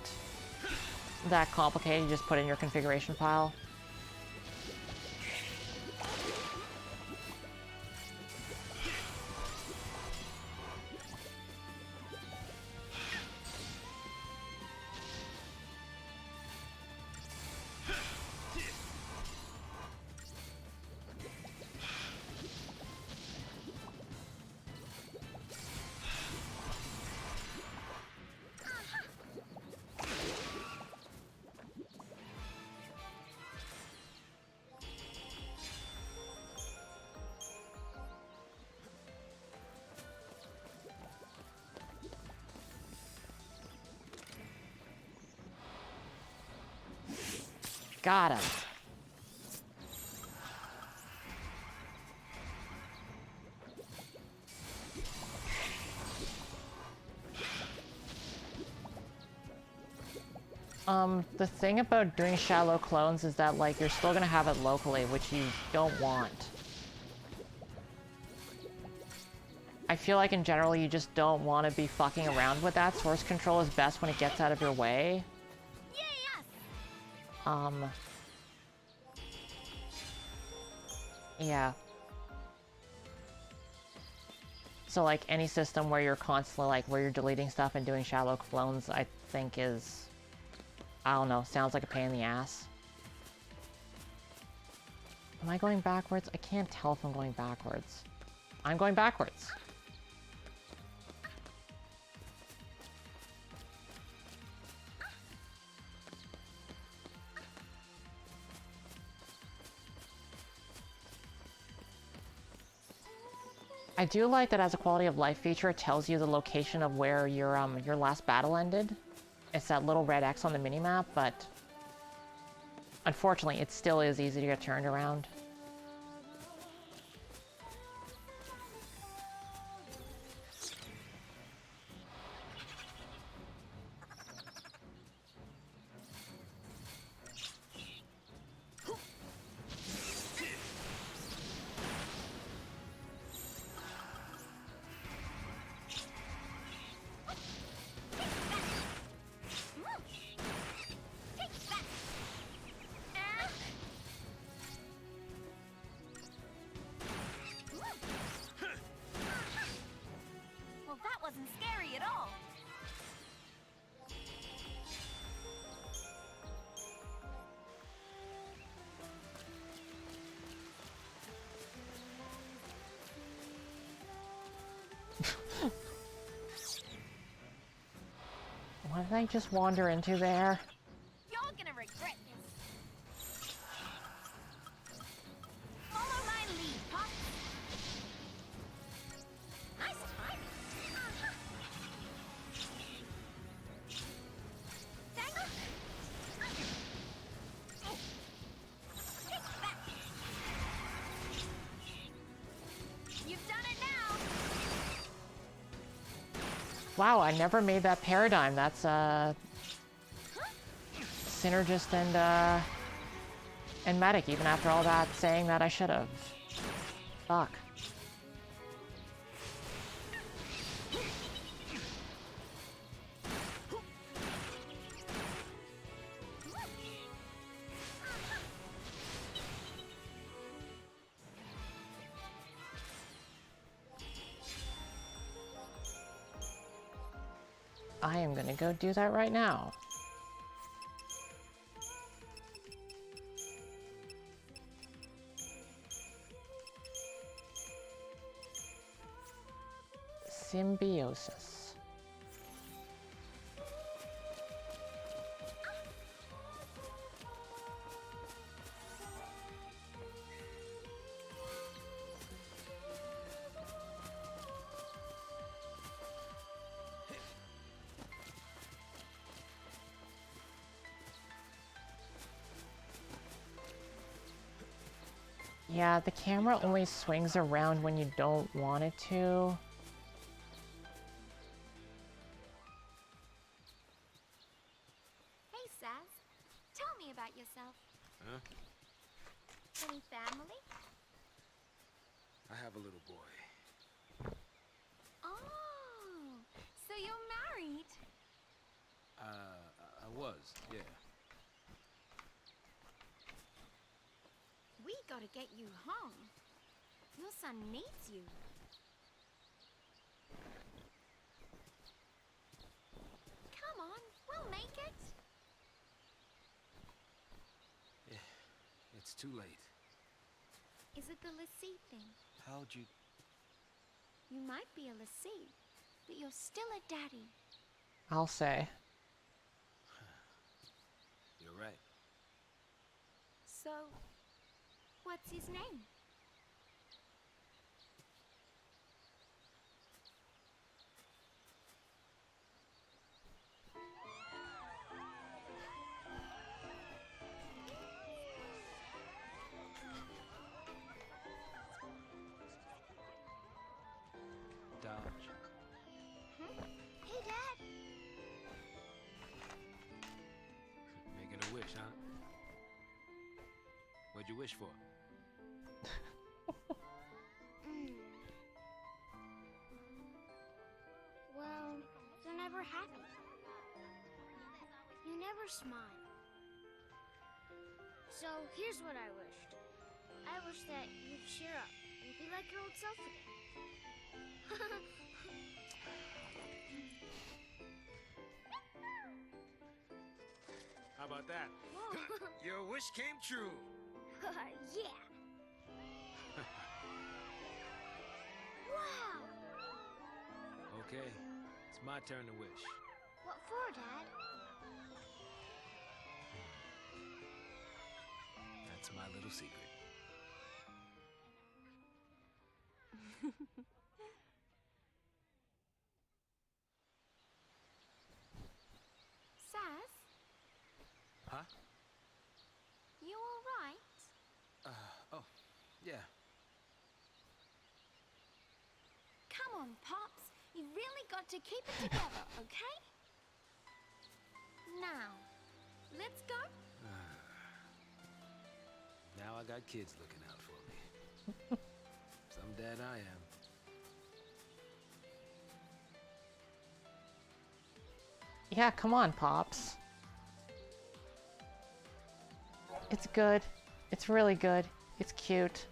that complicated. You just put in your configuration file. Got him. The thing about doing shallow clones is that, like, you're still gonna have it locally, which you don't want. I feel like in general you just don't want to be fucking around with that. Source control is best when it gets out of your way. Yeah. So, like, any system where you're constantly, like, where you're deleting stuff and doing shallow clones, I think is I don't know, sounds like a pain in the ass. Am I going backwards? I can't tell if I'm going backwards. I'm going backwards. I do like that as a quality of life feature, it tells you the location of where your last battle ended. It's that little red X on the minimap, but unfortunately, it still is easy to get turned around. Well, that wasn't scary at all. What did I just wander into there? You're gonna regret this. Follow my lead, Pop. Nice timing. Thank you. Take that. You've done it now. Wow, I never made that paradigm. That's synergist and medic, even after all that saying that I should have. Fuck. I am gonna go do that right now. Symbiosis. Yeah, the camera only swings around when you don't want it to. Hey, Saz. Tell me about yourself. Huh? Any family? I have a little boy. Oh, so you're married? I was, yeah. We gotta get you home. Your son needs you. Come on, we'll make it. Yeah, it's too late. Is it the LaCie thing? How'd you... You might be a LaCie, but you're still a daddy. I'll say. You're right. So, what's his name? Dodge. Hey, Dad. Making a wish, huh? What'd you wish for? Well, you're never happy. You never smile. So here's what I wished. I wish that you'd cheer up and be like your old self again. How about that? Whoa. Your wish came true. Yeah. Wow. Okay, it's my turn to wish. What for, Dad? That's my little secret. Saz, Huh? you all right? Oh, yeah. Come on, Pops. You really got to keep it together, okay? Now, let's go. Now I got kids looking out for me. Some dad I am. Yeah, come on, Pops. It's good. It's really good. It's cute.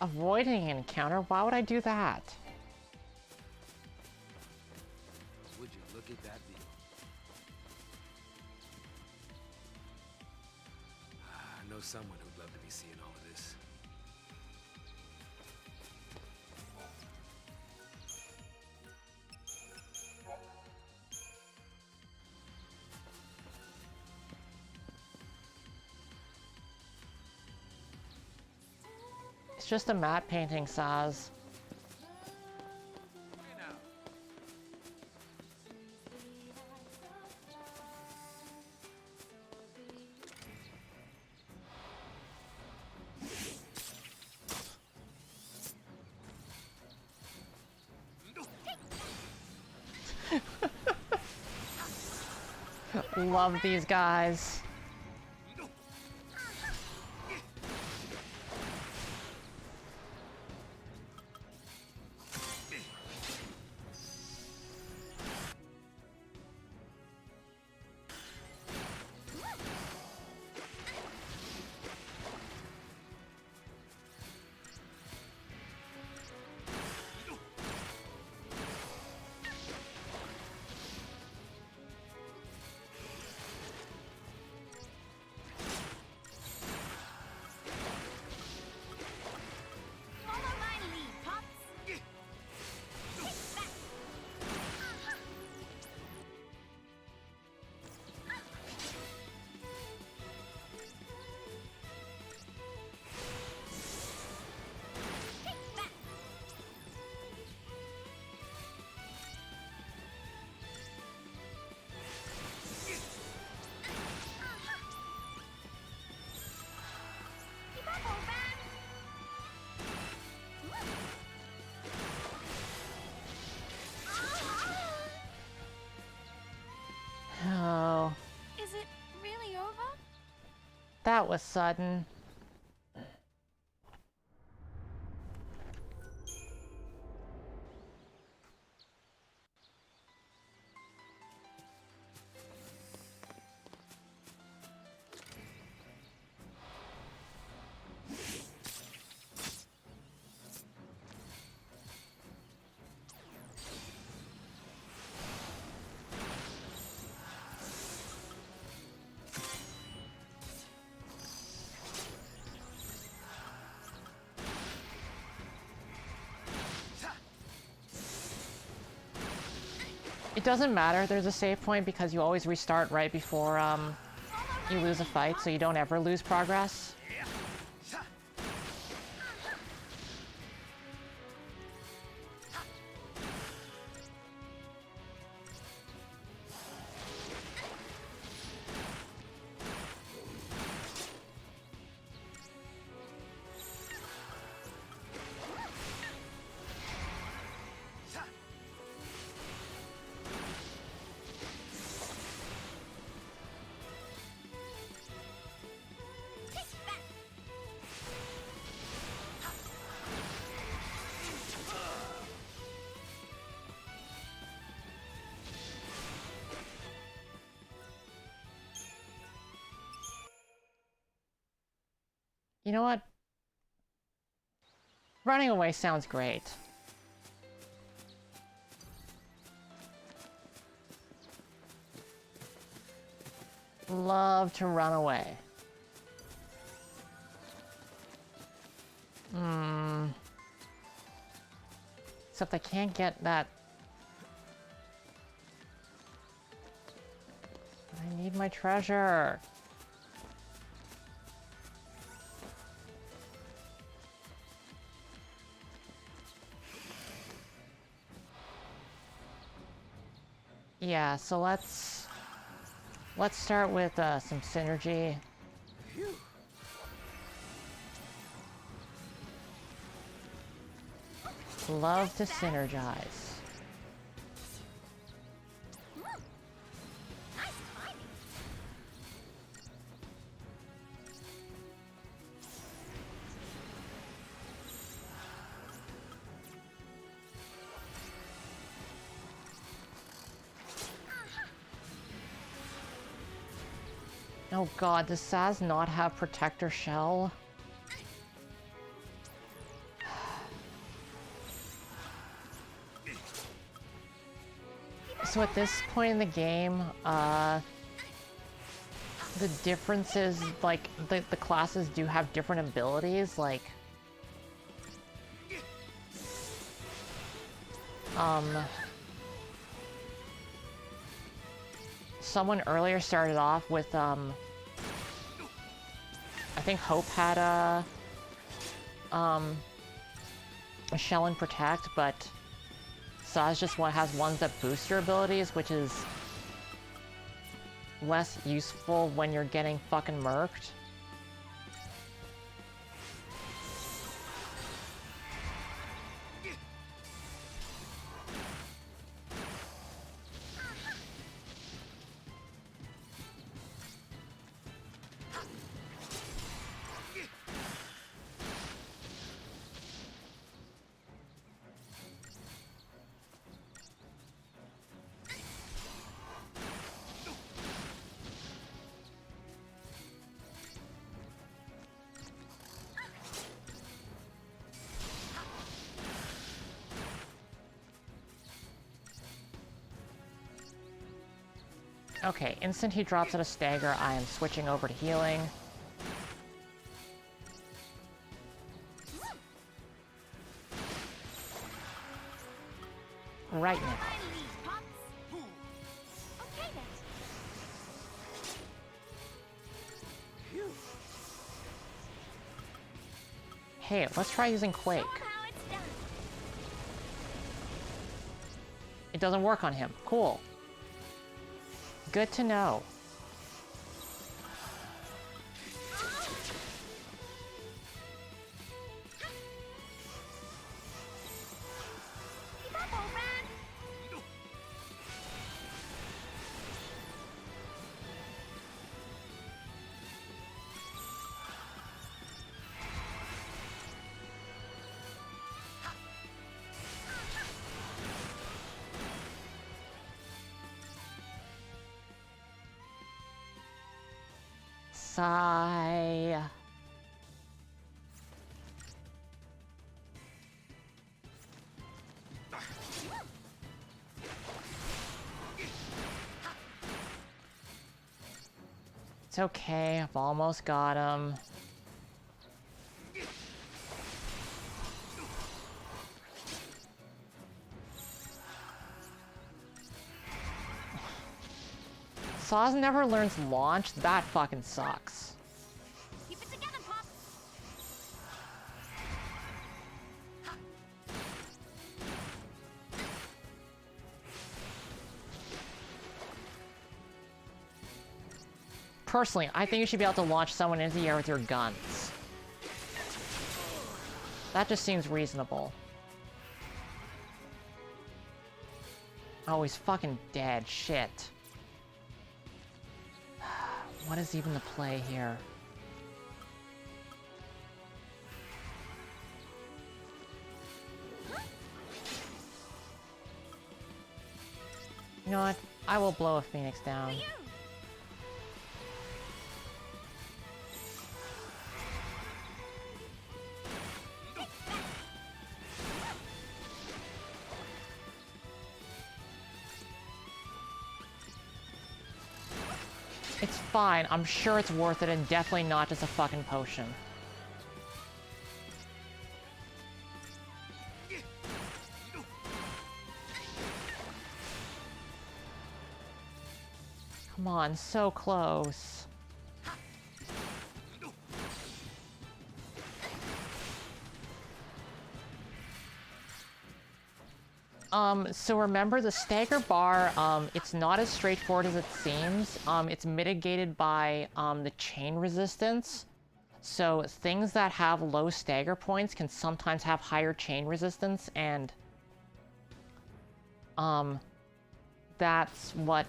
Avoiding an encounter? Why would I do that? Would you look at that view? I know someone who'd love to be seeing all of this. It's just a matte painting, Saz. Love these guys. Follow my lead, Pops. Take that. Take that. Keep up, old man. Oh, Is it really over? that was sudden. It doesn't matter, there's a save point because you always restart right before you lose a fight, so you don't ever lose progress. You know what? Running away sounds great. love to run away. Except I can't get that. I need my treasure. Yeah, so let's start with some synergy. Love to synergize. Nice timing. Oh god, does Saz not have Protector Shell? So at this point in the game, the difference is, like, the classes do have different abilities, like... Someone earlier started off with, I think Hope had a Shell and Protect, but Saz just has ones that boost your abilities, which is less useful when you're getting fucking murked. Okay, instant he drops at a stagger, I am switching over to healing. Right now. Okay then. Hey, let's try using Quake. Somehow it's done. It doesn't work on him. Cool. Good to know. Keep up, old man. Sigh. It's okay, I've almost got him. Saz never learns launch? That fucking sucks. Keep it together, Pop. Personally, I think you should be able to launch someone into the air with your guns. That just seems reasonable. Oh, he's fucking dead. Shit. What is even the play here? You know what? I will blow a Phoenix down. It's fine. I'm sure it's worth it and definitely not just a fucking potion. Come on, so close. So remember the stagger bar, it's not as straightforward as it seems. It's mitigated by, the chain resistance. So things that have low stagger points can sometimes have higher chain resistance, and, that's what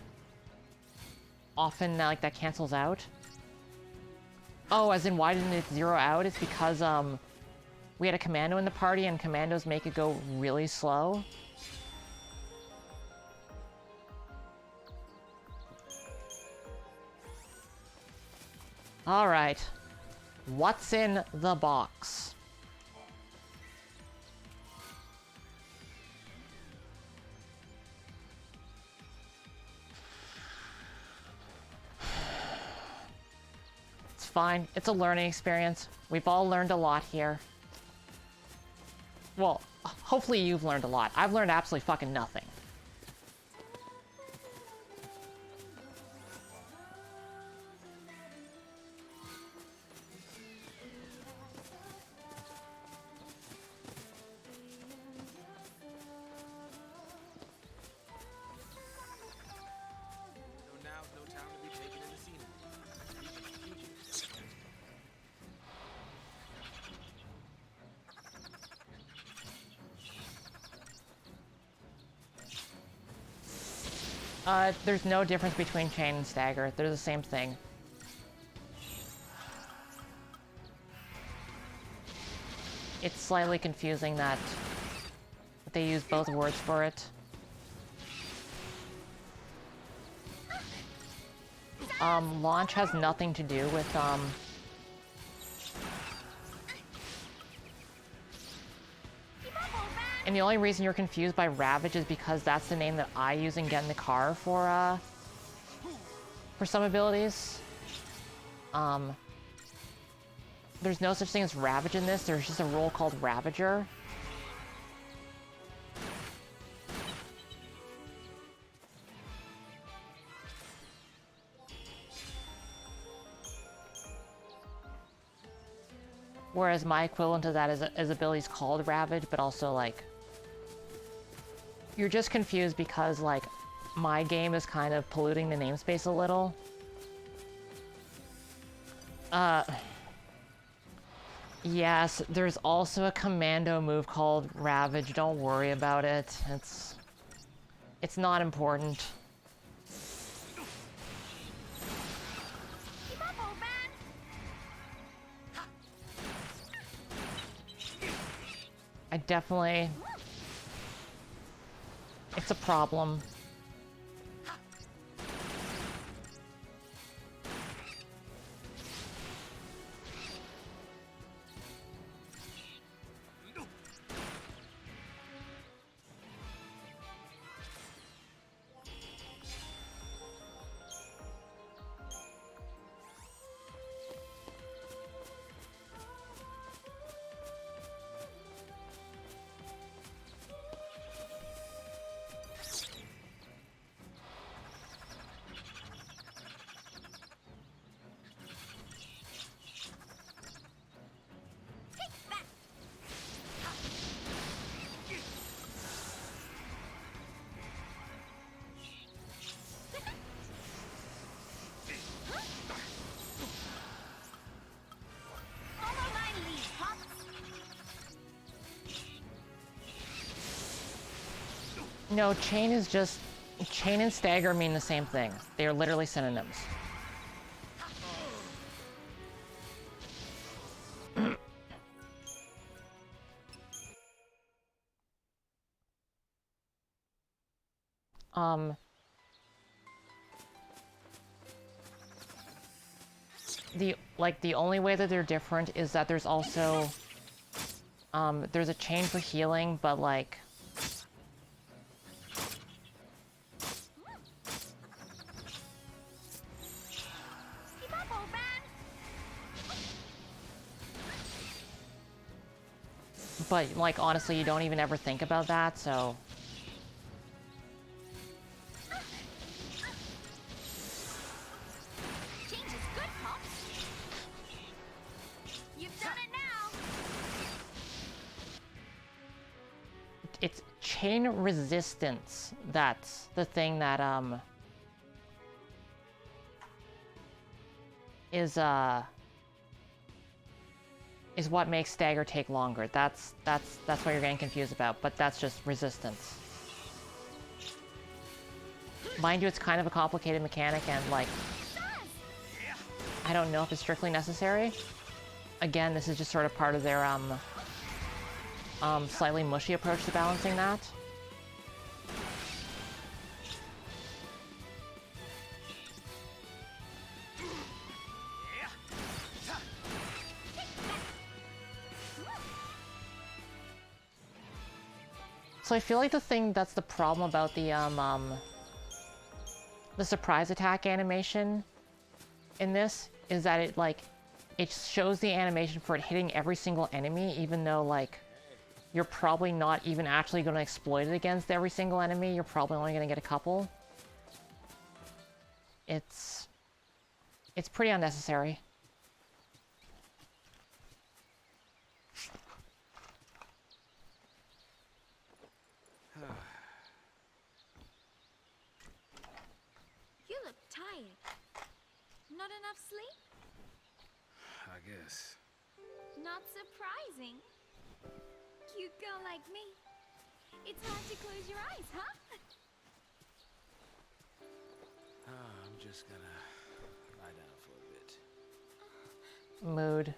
often, like, that cancels out. Oh, as in why didn't it zero out? It's because, we had a commando in the party, and commandos make it go really slow. Alright. What's in the box? It's fine. It's a learning experience. We've all learned a lot here. Well, hopefully you've learned a lot. I've learned absolutely fucking nothing. There's no difference between chain and stagger. They're the same thing. It's slightly confusing that they use both words for it. Launch has nothing to do with, and the only reason you're confused by Ravage is because that's the name that I use and get in the car for some abilities. There's no such thing as Ravage in this, there's just a role called Ravager. Whereas my equivalent to that is abilities called Ravage, but also, like... You're just confused because, like, my game is kind of polluting the namespace a little. Yes, there's also a commando move called Ravage. Don't worry about it. It's not important. I definitely... It's a problem. No, chain is just... Chain and stagger mean the same thing. They are literally synonyms. The only way that they're different is that there's also... there's a chain for healing, but, like... But, like, honestly, you don't even ever think about that, so... Change is good, Pops. You've done it now. It's chain resistance that's the thing that, is what makes stagger take longer. That's what you're getting confused about, but that's just resistance. Mind you, it's kind of a complicated mechanic, and like, I don't know if it's strictly necessary. Again, this is just sort of part of their slightly mushy approach to balancing that. So I feel like the thing that's the problem about the surprise attack animation in this is that it shows the animation for it hitting every single enemy, even though like you're probably not even actually going to exploit it against every single enemy. You're probably only going to get a couple. It's pretty unnecessary. You look tired. Not enough sleep? I guess. Not surprising. Cute girl like me. It's hard to close your eyes, huh? I'm just gonna lie down for a bit. Mood.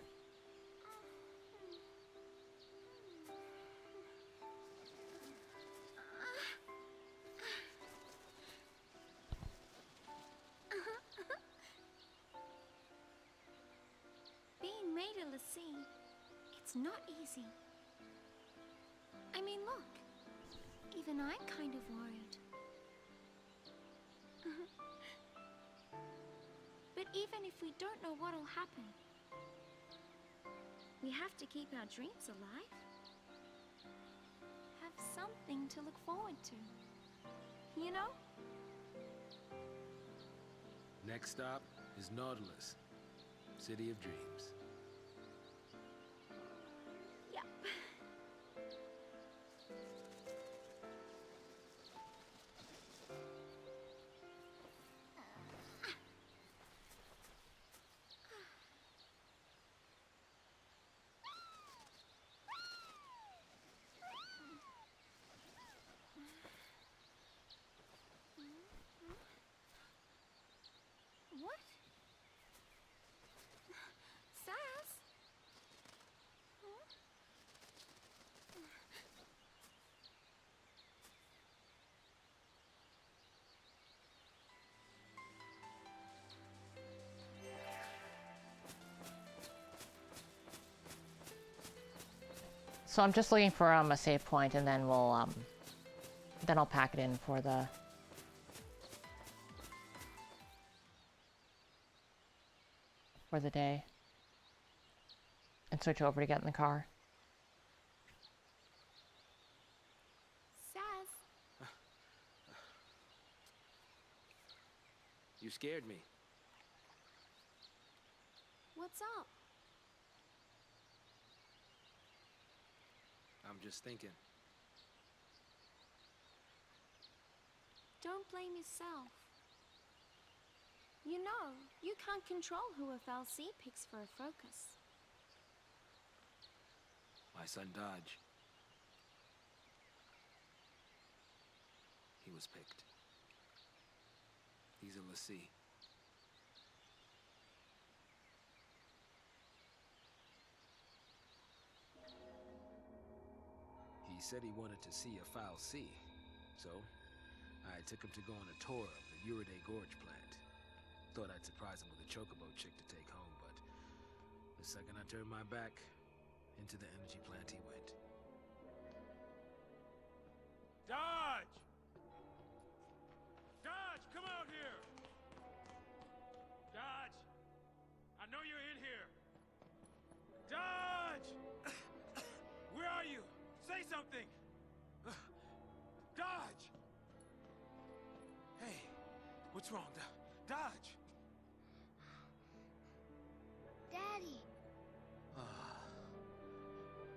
Being made a LaCie, it's not easy. I mean, look. Even I'm kind of worried. But even if we don't know what'll happen, we have to keep our dreams alive. Have something to look forward to. You know? Next stop is Nautilus, City of Dreams. Yep. What? Sass? Huh? So I'm just looking for a save point, and then we'll then I'll pack it in for the day and switch over to get in the car. Sass? You scared me. What's up? I'm just thinking. Don't blame yourself. You know, you can't control who a fal'Cie picks for a focus. My son Dodge. He was picked. He's a LaCie. He said he wanted to see a fal'Cie, so I took him to go on a tour of the Uriday Gorge plant. Thought I'd surprise him with a chocobo chick to take home, but the second I turned my back, into the energy plant he went. Dodge! Dodge, come out here! Dodge! I know you're in here! Dodge! Where are you? something! Dodge! Hey, what's wrong? Dodge! Daddy.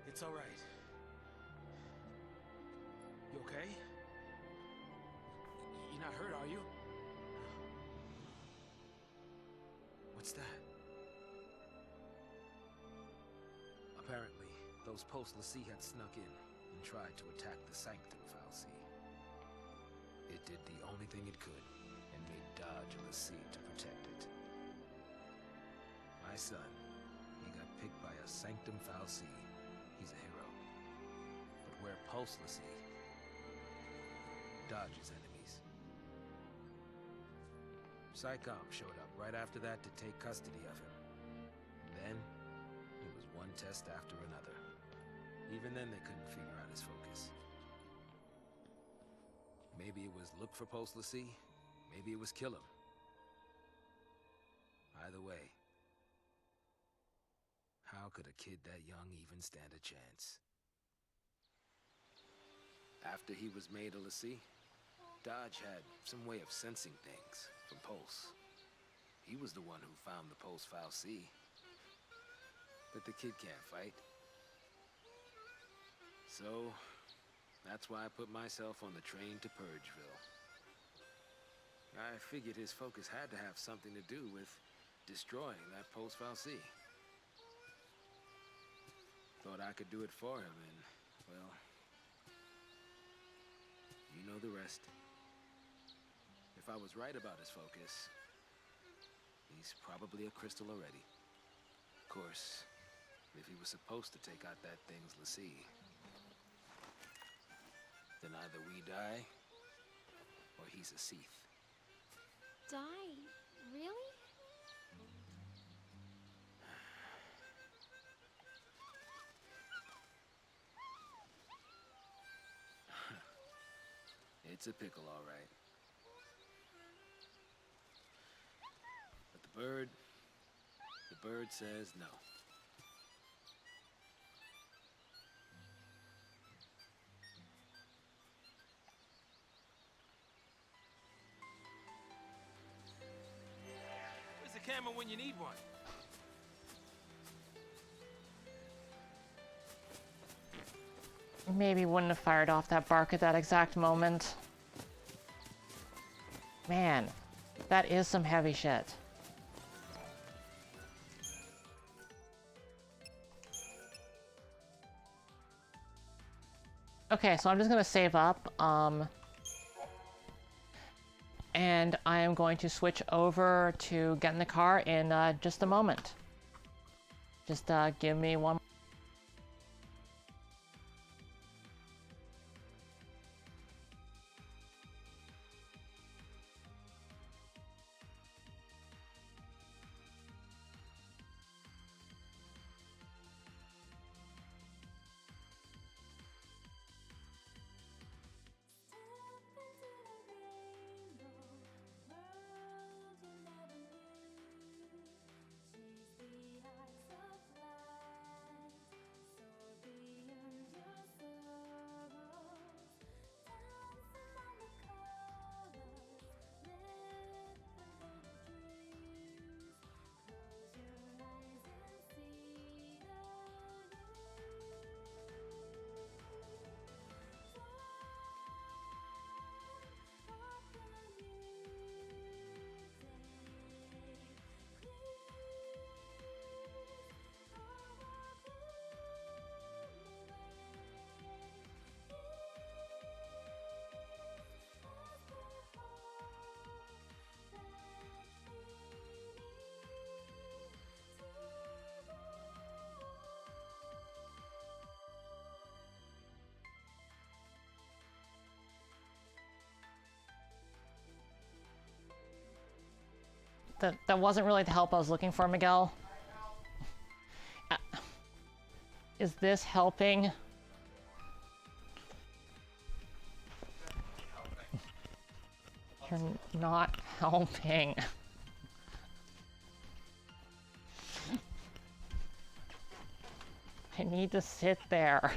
It's all right. You okay? You're not hurt, are you? What's that? Apparently, those fal'Cie had snuck in and tried to attack the sanctum fal'Cie. It did the only thing it could and made dodge a Lassie to protect it. My son, he got picked by a sanctum fal'Cie. He's a hero. But where fal'Cie dodges enemies. XIII showed up right after that to take custody of him. Then, it was one test after another. Even then they couldn't figure out his focus. Maybe it was look for fal'Cie, maybe it was kill him. Either way, how could a kid that young even stand a chance? After he was made a Lassie, Dodge had some way of sensing things from Pulse. He was the one who found the Pulse fal'Cie. But the kid can't fight. So, that's why I put myself on the train to Purgeville. I figured his focus had to have something to do with destroying that Pulse fal'Cie. Thought I could do it for him, and, well, you know the rest. If I was right about his focus, he's probably a crystal already. Of course, if he was supposed to take out that thing's Lassie, then either we die, or he's a Sith. Die? Really? It's a pickle, all right. But the bird says no. Where's the camera when you need one? Maybe wouldn't have fired off that bark at that exact moment. Man, that is some heavy shit. Okay, so I'm just gonna save up, and I am going to switch over to get in the car in just a moment. Just give me one. That wasn't really the help I was looking for, Miguel. Is this helping? You're not helping. I need to sit there.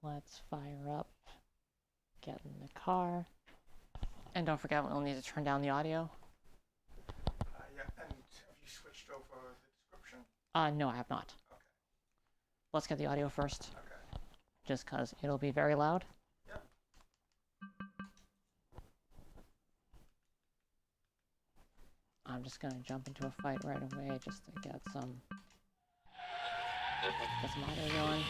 Let's fire up, get in the car, and don't forget we'll need to turn down the audio. Yeah, and have you switched over the description? No, I have not. Okay. Let's get the audio first. Okay. Just because it'll be very loud. Yep. I'm just gonna jump into a fight right away just to get some audio going.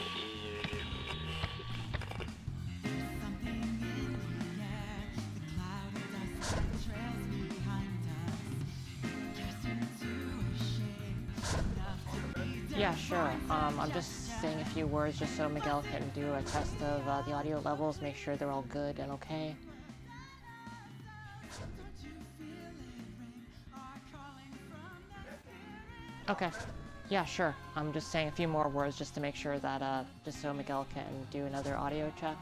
Yeah, sure. I'm just saying a few words just so Miguel can do a test of the audio levels, make sure they're all good and okay. Okay. Yeah, sure. I'm just saying a few more words just to make sure that, just so Miguel can do another audio check.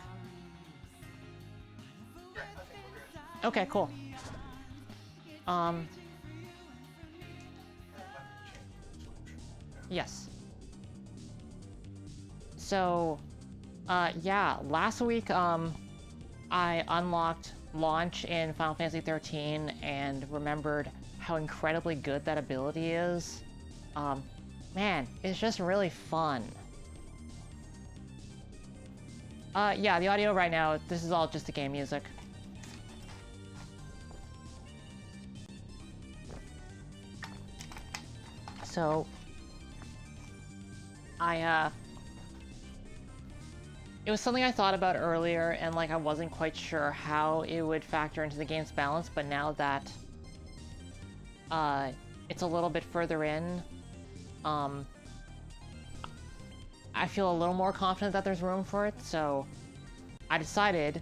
Yeah, I think we're good. Okay, cool. Yes. So, yeah, last week, I unlocked Launch in Final Fantasy XIII and remembered how incredibly good that ability is. Man, it's just really fun. Yeah, the audio right now, this is all just the game music. So, it was something I thought about earlier, and like I wasn't quite sure how it would factor into the game's balance, but now that it's a little bit further in, I feel a little more confident that there's room for it, so I decided,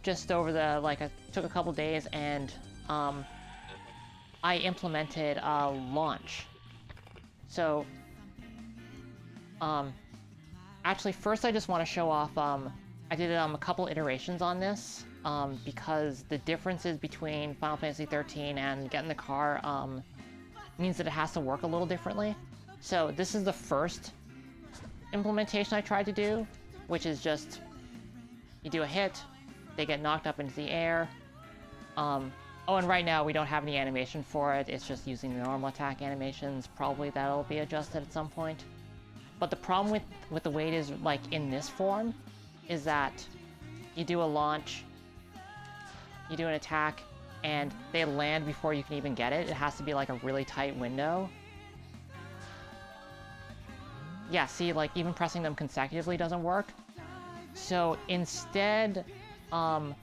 just over the, I took a couple days and, I implemented, Launch. So, actually, first I just want to show off, I did a couple iterations on this, because the differences between Final Fantasy XIII and Get in the Car, means that it has to work a little differently. So this is the first implementation I tried to do, which is just, you do a hit, they get knocked up into the air. Oh, and right now we don't have any animation for it, it's just using the normal attack animations. Probably that'll be adjusted at some point. But the problem with the way it is, in this form, is that you do a launch, you do an attack, and they land before you can even get it. It has to be, a really tight window. Yeah, see, even pressing them consecutively doesn't work. So instead, and,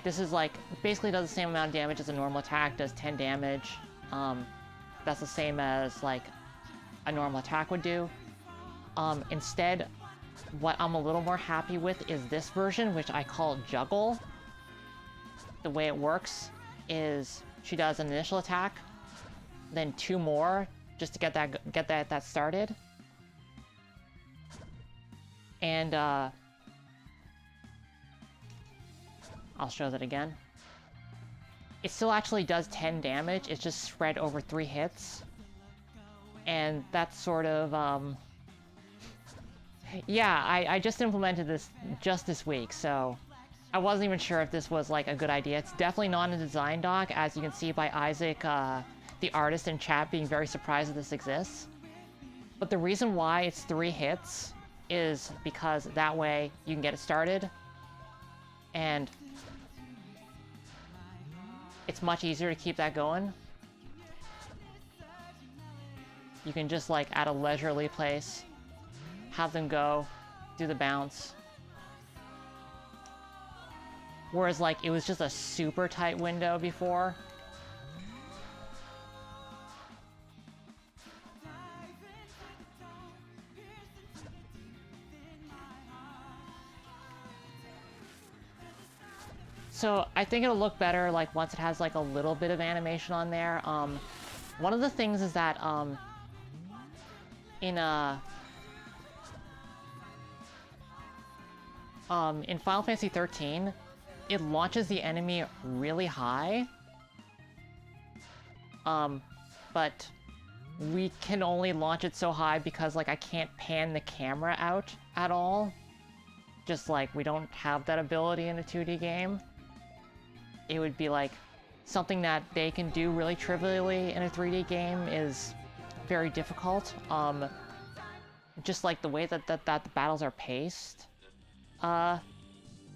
this is, basically does the same amount of damage as a normal attack, does 10 damage. That's the same as, a normal attack would do. Instead, what I'm a little more happy with is this version, which I call Juggle. The way it works is she does an initial attack, then 2 more, just to get that started. And, I'll show that again. It still actually does 10 damage, it's just spread over 3 hits. And that's sort of, yeah, I just implemented this just this week, so I wasn't even sure if this was, a good idea. It's definitely not in the design doc, as you can see by Isaac, the artist in chat, being very surprised that this exists. But the reason why it's 3 hits is because that way you can get it started, and it's much easier to keep that going. You can just, at a leisurely pace, have them go, do the bounce. Whereas, it was just a super tight window before. So, I think it'll look better, once it has, a little bit of animation on there. One of the things is that, in Final Fantasy XIII, it launches the enemy really high. But we can only launch it so high because, like, I can't pan the camera out at all. Just, like, we don't have that ability in a 2D game. It would be, like, something that they can do really trivially in a 3D game is very difficult. Just, like, the way that the battles are paced,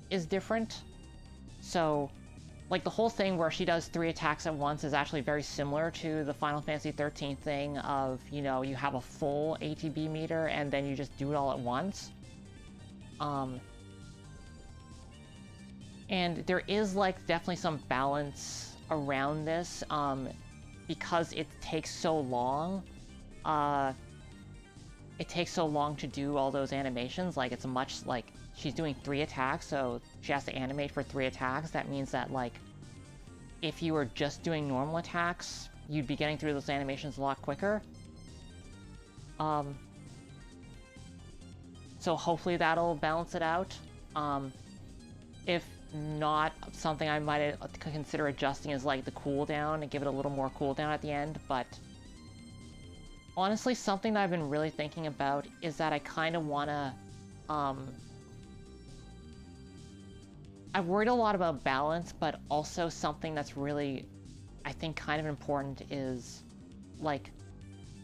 is different. So, like, the whole thing where she does 3 attacks at once is actually very similar to the Final Fantasy XIII thing of, you know, you have a full ATB meter and then you just do it all at once. And there is, like, definitely some balance around this, because it takes so long. It takes so long to do all those animations. Like, it's much, like, she's doing 3 attacks, so she has to animate for 3 attacks. That means that, like, if you were just doing normal attacks, you'd be getting through those animations a lot quicker. So hopefully that'll balance it out. If not, something I might consider adjusting is, like, the cooldown and give it a little more cooldown at the end, but honestly, something that I've been really thinking about is that I kind of want to, I've worried a lot about balance, but also something that's really, I think, kind of important is, like,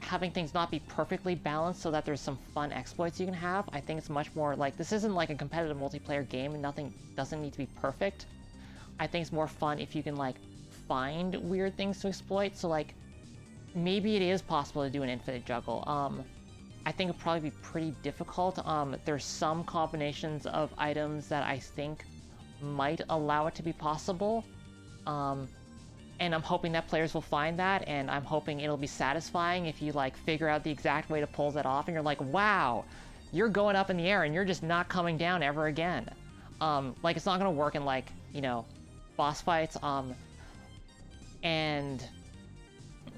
having things not be perfectly balanced so that there's some fun exploits you can have. I think it's much more, like, this isn't like a competitive multiplayer game and nothing doesn't need to be perfect. I think it's more fun if you can, like, find weird things to exploit, so, like, maybe it is possible to do an infinite juggle. I think it'd probably be pretty difficult. There's some combinations of items that I think might allow it to be possible. And I'm hoping that players will find that, and I'm hoping it'll be satisfying if you, like, figure out the exact way to pull that off, and you're like, wow, you're going up in the air and you're just not coming down ever again. Like, it's not gonna work in, like, you know, boss fights, and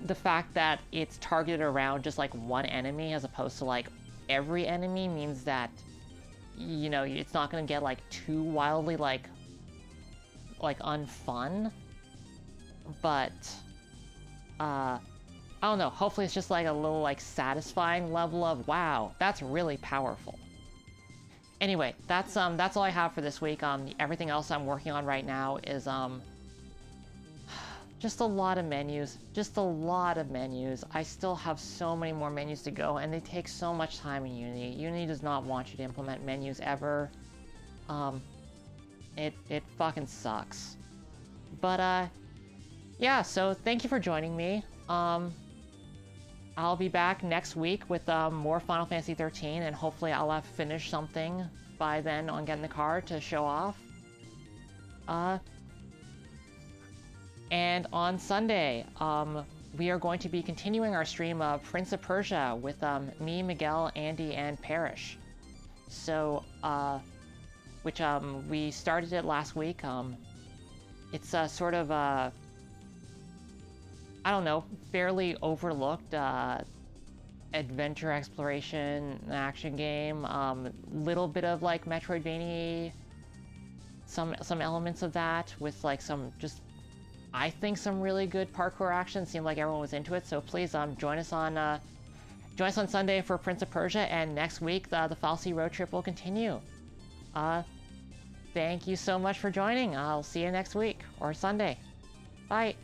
the fact that it's targeted around just, like, one enemy as opposed to, like, every enemy means that, you know, it's not gonna get, like, too wildly, like, unfun. But, I don't know, hopefully it's just, like, a little, like, satisfying level of, wow, that's really powerful. Anyway, that's all I have for this week. Everything else I'm working on right now is, just a lot of menus. Just a lot of menus. I still have so many more menus to go, and they take so much time in Unity. Unity does not want you to implement menus ever. It fucking sucks. But, yeah, so thank you for joining me. I'll be back next week with more Final Fantasy XIII, and hopefully I'll have finished something by then on getting the card to show off. And on Sunday, we are going to be continuing our stream of Prince of Persia with me, Miguel, Andy, and Parrish. So, which we started it last week. It's sort of a, I don't know, fairly overlooked adventure exploration action game. Little bit of, like, Metroidvania, some elements of that with, like, some just, I think, some really good parkour action. Seemed like everyone was into it, so please join us on Sunday for Prince of Persia, and next week the fal'Cie road trip will continue. Thank you so much for joining. I'll see you next week or Sunday. Bye.